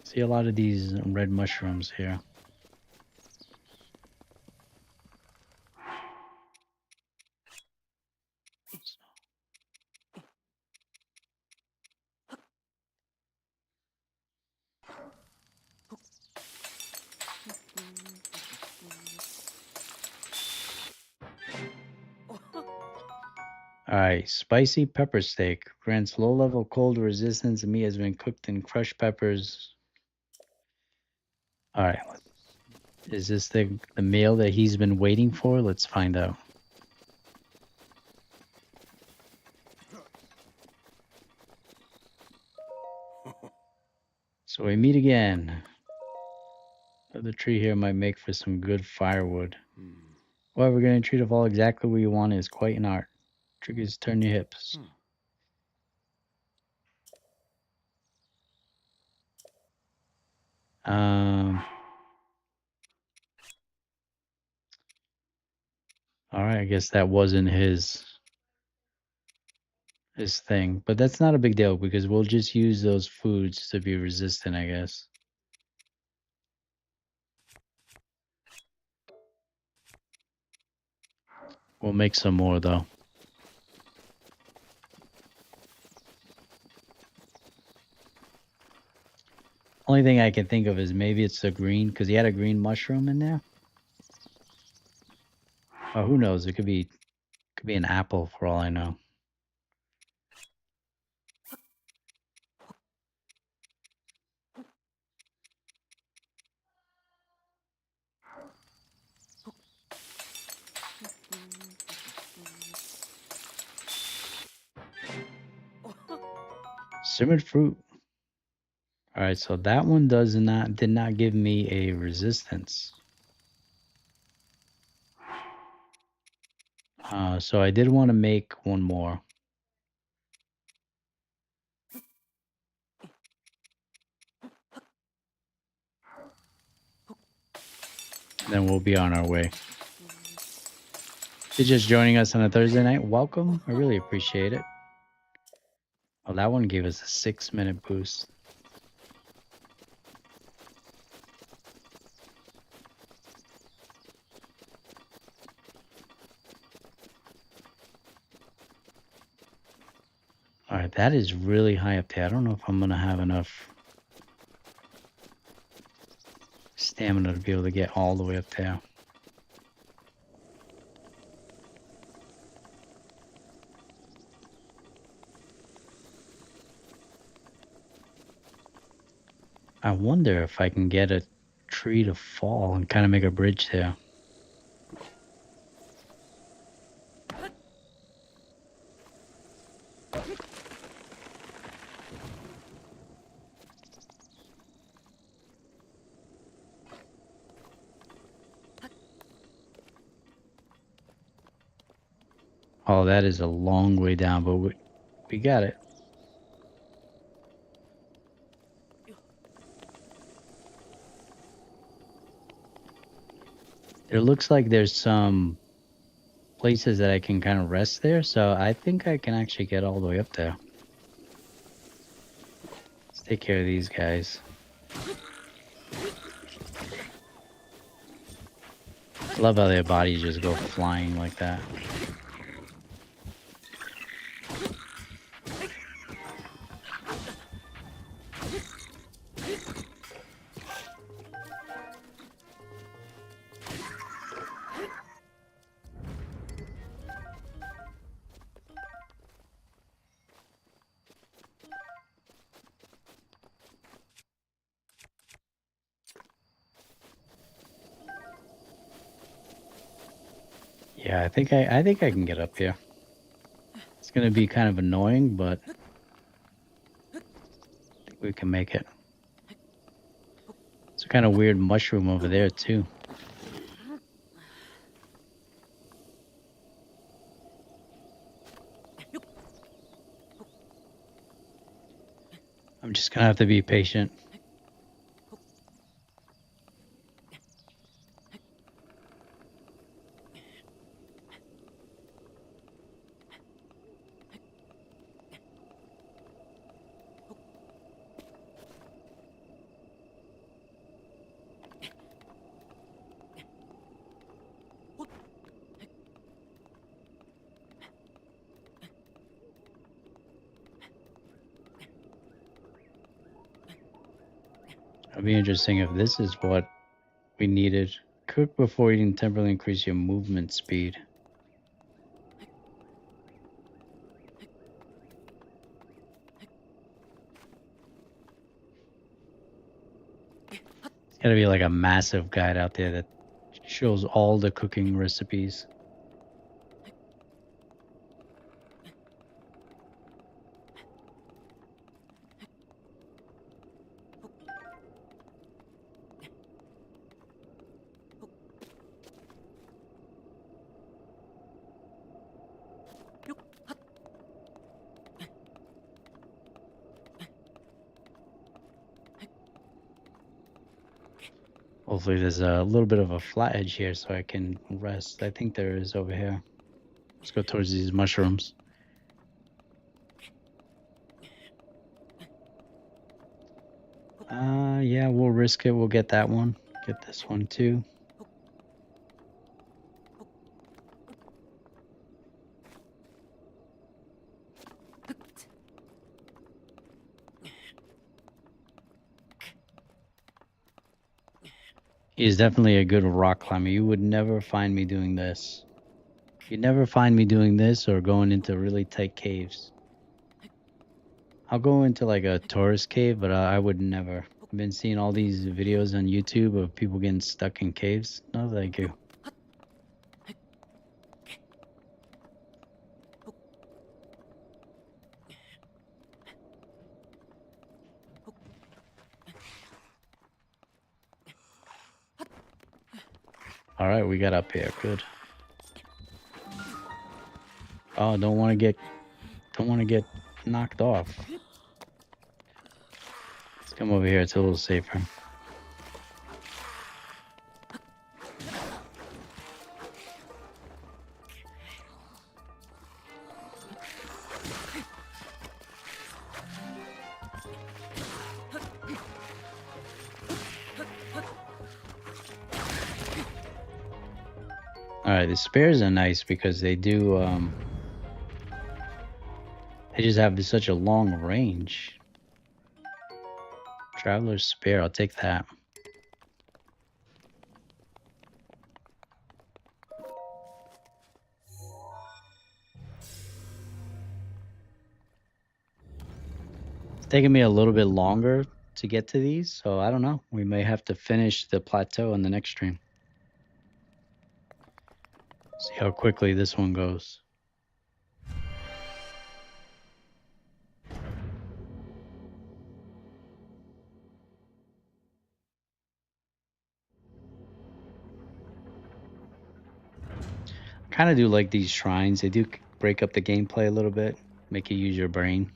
See a lot of these red mushrooms here. All right, spicy pepper steak grants low-level cold resistance. The meat has been cooked in crushed peppers. All right, is this the meal that he's been waiting for? Let's find out. So we meet again. The tree here might make for some good firewood. However, getting a tree to fall exactly where you want is quite an art. Trick is turn your hips. Um. All right, I guess that wasn't his thing, but that's not a big deal because we'll just use those foods to be resistant, I guess. We'll make some more though. Only thing I can think of is maybe it's the green because he had a green mushroom in there. Oh, who knows? It could be an apple for all I know. Simmered fruit. All right, so that one did not give me a resistance. So I did want to make one more. Then we'll be on our way. If you're just joining us on a Thursday night, welcome. I really appreciate it. Oh, that one gave us a 6-minute boost. All right, that is really high up there. I don't know if I'm going to have enough stamina to be able to get all the way up there. I wonder if I can get a tree to fall and kind of make a bridge there. Oh, that is a long way down, but we got it. It looks like there's some places that I can kind of rest there, so I think I can actually get all the way up there. Let's take care of these guys. I love how their bodies just go flying like that. Yeah, I think I can get up here. It's gonna be kind of annoying, but I think we can make it. kind of weird mushroom over there too. I'm just gonna have to be patient. It'll be interesting if this is what we needed. Cook before eating temporarily increase your movement speed. It's gotta be like a massive guide out there that shows all the cooking recipes. Hopefully there's a little bit of a flat edge here so I can rest. I think there is over here. Let's go towards these mushrooms. Yeah, we'll risk it. We'll get that one. Get this one too. He's definitely a good rock climber. You would never find me doing this. You'd never find me doing this or going into really tight caves. I'll go into like a tourist cave, but I would never. I've been seeing all these videos on YouTube of people getting stuck in caves. No, thank you. All right, we got up here. Good. Oh, don't want to get knocked off. Let's come over here. It's a little safer. All right, the spares are nice because they do they just have such a long range. Traveler's spare, I'll take that. It's taking me a little bit longer to get to these, so I don't know. We may have to finish the plateau in the next stream. See how quickly this one goes. Kind of do like these shrines. They do break up the gameplay a little bit, make you use your brain.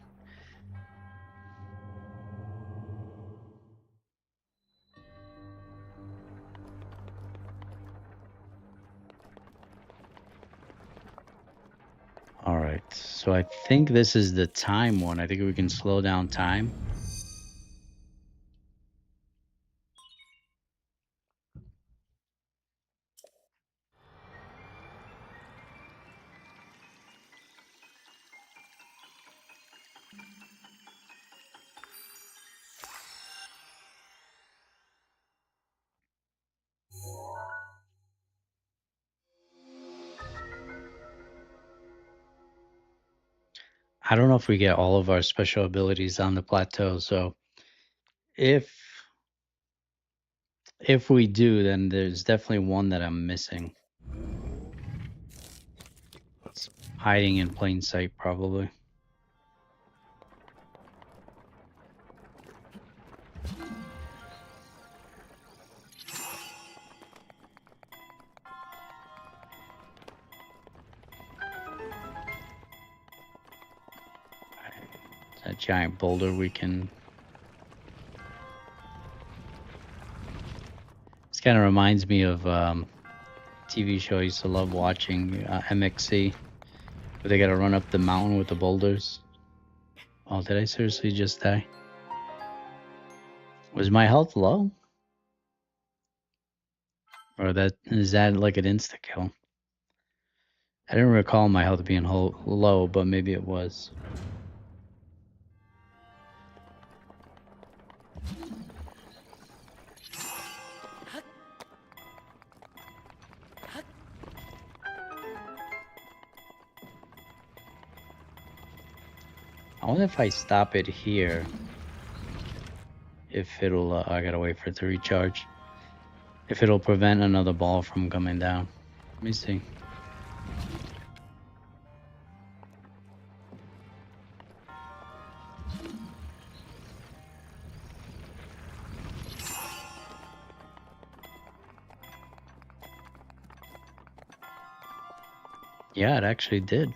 All right, so I think this is the time one. I think we can slow down time. I don't know if we get all of our special abilities on the plateau, so if we do, then there's definitely one that I'm missing. It's hiding in plain sight, probably. giant boulder we can. This kind of reminds me of TV show I used to love watching, MXC, where they got to run up the mountain with the boulders. Oh, did I seriously just die? Was my health low? Or is that like an insta kill? I didn't recall my health being low, but maybe it was. I wonder if I stop it here, if it'll, I gotta wait for it to recharge. If it'll prevent another ball from coming down. Let me see. Yeah, it actually did.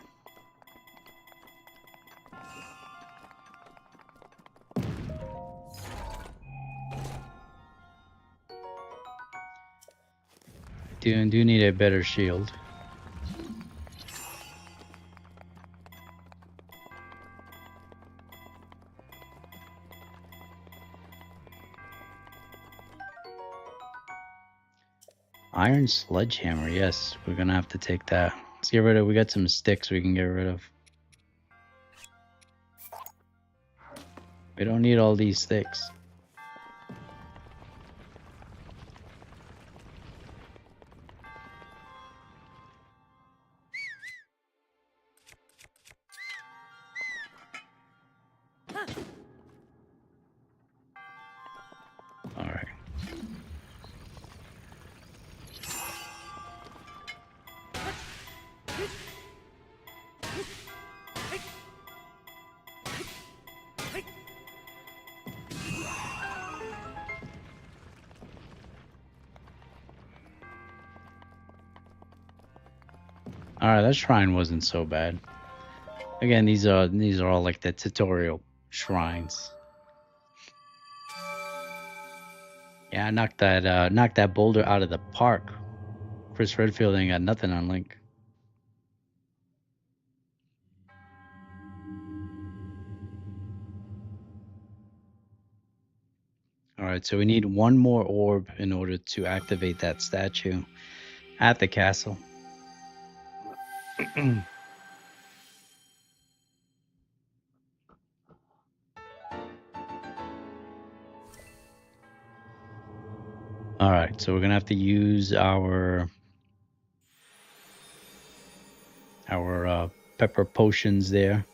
Do need a better shield. Iron sledgehammer, yes, we're gonna have to take that. Let's get rid of, we got some sticks we can get rid of. We don't need all these sticks. Alright. Alright, that shrine wasn't so bad. Again, these are all like the tutorial shrines. Yeah, I knocked that boulder out of the park. Chris Redfield ain't got nothing on Link. Alright, so we need one more orb in order to activate that statue at the castle. Alright, so we're gonna have to use our pepper potions there.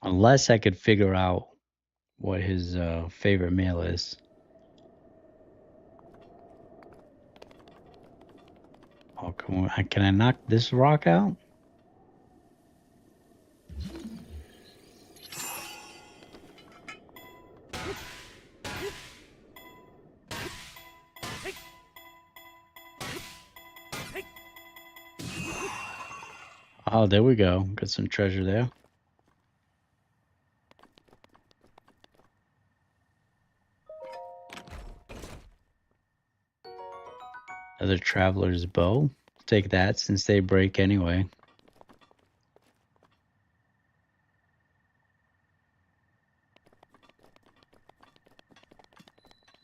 Unless I could figure out what his favorite meal is. Oh, come on. Can I knock this rock out? Oh, there we go. Got some treasure there. Another traveler's bow. Take that since they break anyway.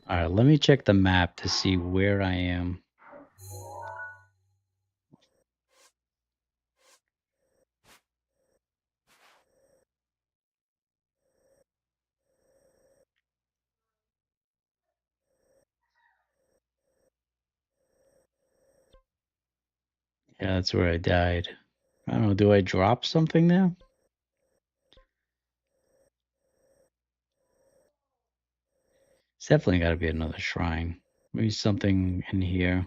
Alright, let me check the map to see where I am. Yeah, that's where I died. I don't know, do I drop something there? It's definitely got to be another shrine. Maybe something in here.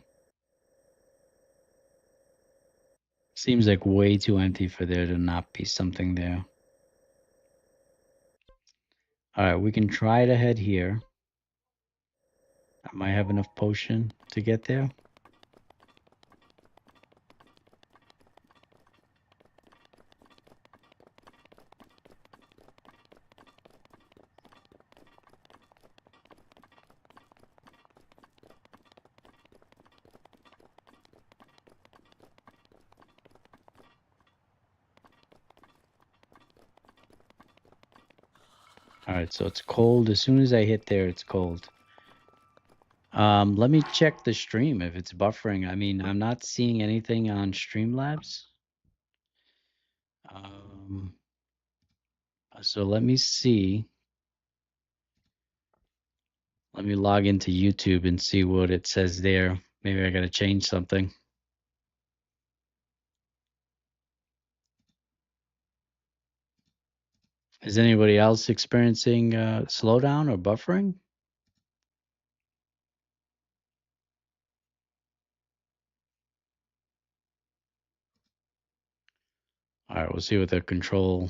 Seems like way too empty for there to not be something there. Alright, we can try to head here. I might have enough potion to get there. All right, so it's cold. As soon as I hit there, it's cold. Let me check the stream if it's buffering. I mean, I'm not seeing anything on Streamlabs. Um, so let me see. Let me log into YouTube and see what it says there. Maybe I gotta change something. Is anybody else experiencing slowdown or buffering? All right, we'll see what the control.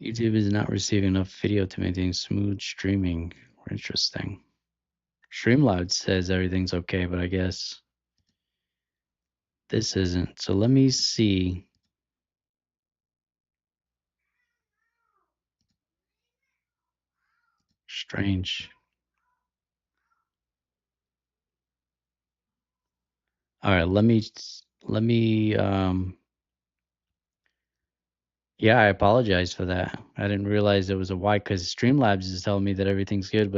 YouTube is not receiving enough video to maintain smooth streaming. Interesting. Streamlabs says everything's okay, but I guess this isn't. So let me see. Strange. All right, let me yeah, I apologize for that. I didn't realize it was a Y because Streamlabs is telling me that everything's good, but